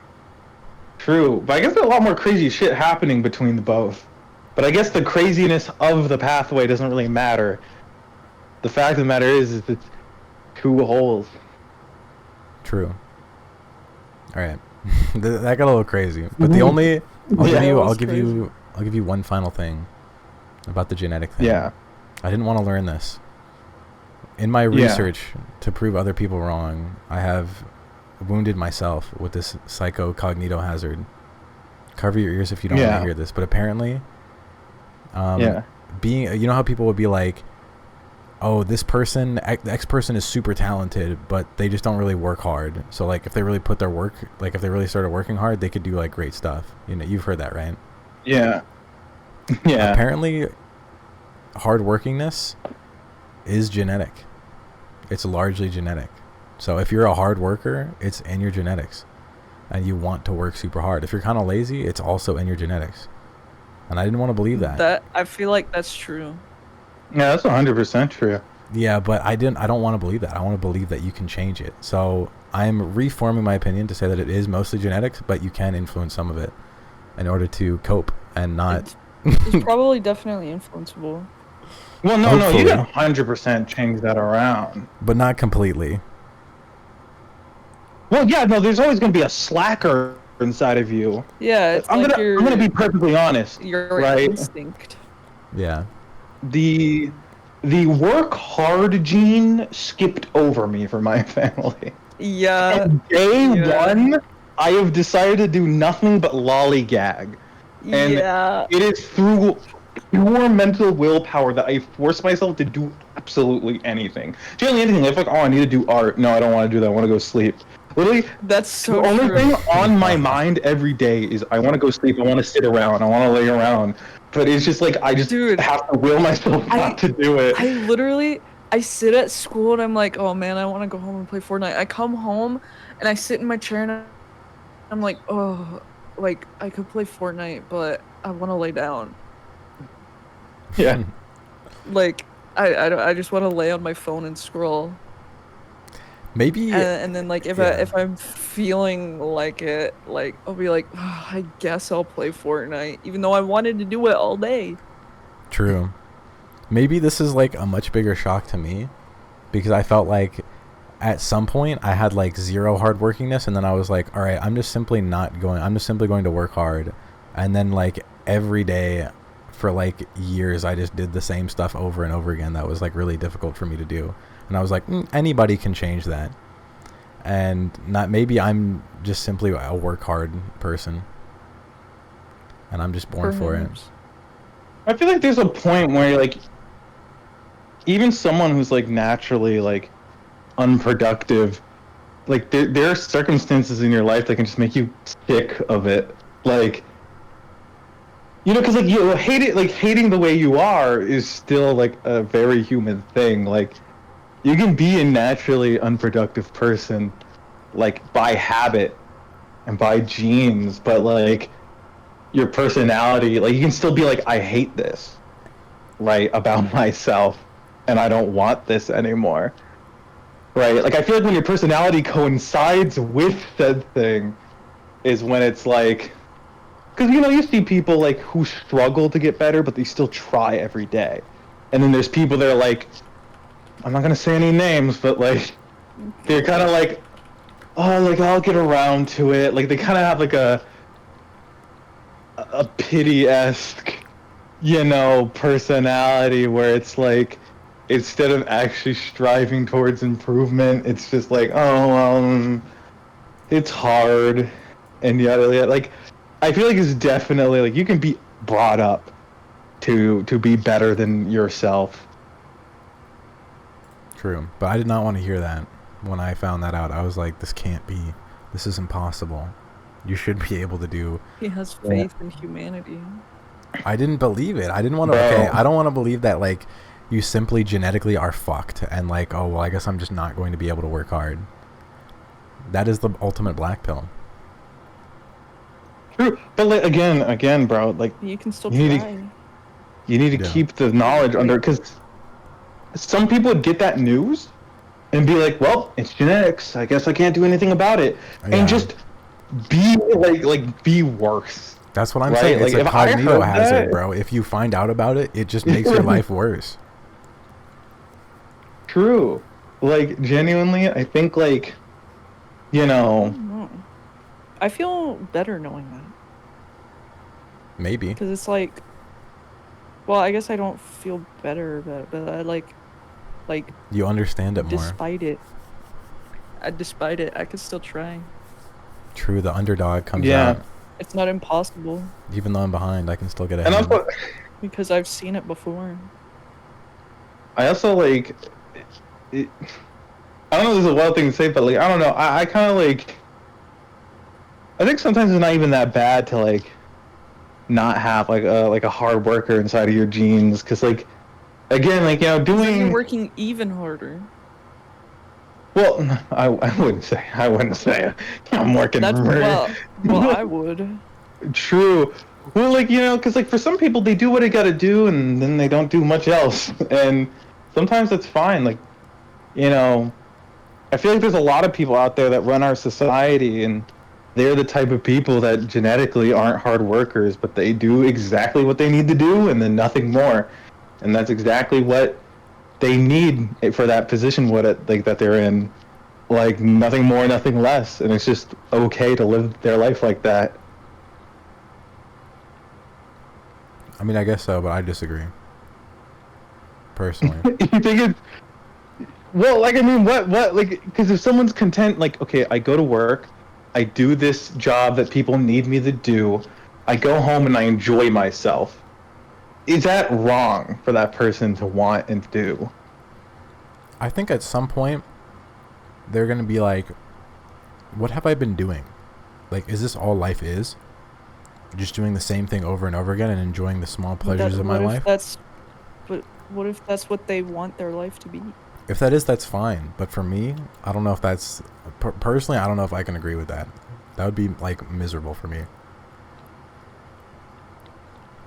True. But I guess there's a lot more crazy shit happening between the both. But I guess the craziness of the pathway doesn't really matter. The fact of the matter is it's 2 holes. True. Alright. That got a little crazy. But the only I'll Yeah, give you that I'll was give crazy. you I'll give you one final thing about the genetic thing. Yeah. I didn't want to learn this. In my Yeah. research to prove other people wrong, I have wounded myself with this psychocognito hazard. Cover your ears if you don't want Yeah. to hear this, but apparently Yeah. being, you know how people would be like, oh, this person, the X person is super talented, but they just don't really work hard. So like if they really put their work, like if they really started working hard, they could do like great stuff. You know, you've heard that, right? Yeah. Yeah. Apparently hardworkingness is genetic. It's largely genetic. So if you're a hard worker, it's in your genetics and you want to work super hard. If you're kind of lazy, it's also in your genetics. And I didn't want to believe that. That I feel like that's true. Yeah, that's 100% true. Yeah, but I don't want to believe that. I want to believe that you can change it. So I'm reforming my opinion to say that it is mostly genetics, but you can influence some of it in order to cope and not. It's probably definitely influenceable. Well, no, you Hopefully. can 100% change that around. But not completely. Well, yeah, no, there's always going to be a slacker inside of you. Yeah, it's I'm like gonna be perfectly honest, your right? instinct. Yeah. The work hard gene skipped over me for my family. Yeah. From day yeah. one, I have decided to do nothing but lollygag. And Yeah. it is through pure mental willpower that I force myself to do absolutely anything. Generally anything. If like, oh, I need to do art. No, I don't want to do that. I want to go sleep. Literally, That's so the only true. thing on my mind every day is I want to go sleep. I want to sit around. I want to lay around. But it's just like I just Dude, have to will myself not to do it. I sit at school and I'm like, oh man, I want to go home and play Fortnite. I come home and I sit in my chair and I'm like, oh, like I could play Fortnite, but I want to lay down. Yeah. Like I just want to lay on my phone and scroll. Maybe. And then like if yeah. if I'm feeling like it, like I'll be like, oh, I guess I'll play Fortnite, even though I wanted to do it all day. True. Maybe this is like a much bigger shock to me because I felt like at some point I had like zero hardworkingness and then I was like, all right, I'm just simply going to work hard. And then like every day for like years, I just did the same stuff over and over again. That was like really difficult for me to do. And I was like, anybody can change that. And maybe I'm just simply a work hard person. And I'm just born for it. Perhaps. I feel like there's a point where like even someone who's like naturally like unproductive, like there are circumstances in your life that can just make you sick of it. Like, you know, because like you hate it, like hating the way you are is still like a very human thing. Like, you can be a naturally unproductive person, like by habit and by genes, but like your personality, like you can still be like, I hate this, right, about myself, and I don't want this anymore, right? Like I feel like when your personality coincides with said thing, is when it's like, because you know you see people like who struggle to get better, but they still try every day, and then there's people that are like, I'm not gonna say any names, but like they're kind of like, oh, like I'll get around to it. Like they kind of have like a pity-esque, you know, personality where it's like instead of actually striving towards improvement, it's just like, oh, it's hard, and yet like I feel like it's definitely like you can be brought up to be better than yourself. True. But I did not want to hear that when I found that out. I was like, this can't be. This is impossible. You should be able to do. He has faith in humanity. I didn't believe it. I didn't want to. Bro. Okay, I don't want to believe that like you simply genetically are fucked and like, oh well, I guess I'm just not going to be able to work hard. That is the ultimate black pill. True, but like again, bro, like You can still You need to- try. you need to Yeah. keep the knowledge under, because some people would get that news and be like, well, it's genetics, I guess I can't do anything about it, Yeah. and just be like be worse. That's what I'm Right, saying. It's like, a if I cognito heard hazard, that- bro. If you find out about it, it just makes your life worse. True, like genuinely, I think like, you know, No. I feel better knowing that. Maybe. Because it's like, well, I guess I don't feel better about it, but I like, You understand it more. despite it, I could still try. True, the underdog comes Yeah. out. It's not impossible Even though I'm behind, I can still get And ahead. also, because I've seen it before. I also like. It, I don't know if this is a wild thing to say, but like I don't know. I kind of like. I think sometimes it's not even that bad to like not have like a hard worker inside of your genes, because like again, like you know, Then you're doing working even harder. well. I wouldn't say I'm working. That's well, I would. True. Well, like you know, because like for some people they do what they got to do, and then they don't do much else, and sometimes that's fine. Like you know, I feel like there's a lot of people out there that run our society, and they're the type of people that genetically aren't hard workers, but they do exactly what they need to do, and then nothing more. And that's exactly what they need for that position, what it like that they're in. Like nothing more, nothing less, and it's just okay to live their life like that. I mean, I guess so, but I disagree. Personally. You think it's well, like I mean, what, like, because if someone's content, like, okay, I go to work, I do this job that people need me to do, I go home and I enjoy myself. Is that wrong for that person to want and do? I think at some point, they're going to be like, what have I been doing? Like, is this all life is? Just doing the same thing over and over again and enjoying the small pleasures of my life? But what if that's what they want their life to be? If that is, that's fine. But for me, I don't know if that's... personally, I don't know if I can agree with that. That would be, like, miserable for me.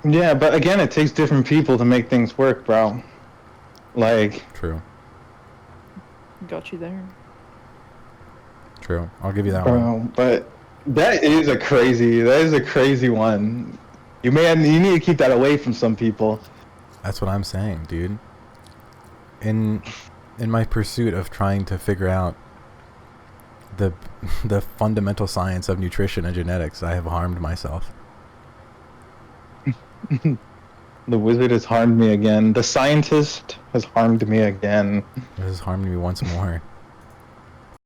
Yeah, but again, it takes different people to make things work, bro. Like... True. Got you there. True. I'll give you that one. But that is a crazy one. You need to keep that away from some people. That's what I'm saying, dude. In my pursuit of trying to figure out the fundamental science of nutrition and genetics, I have harmed myself. The wizard has harmed me again. The scientist has harmed me again. It has harmed me once more.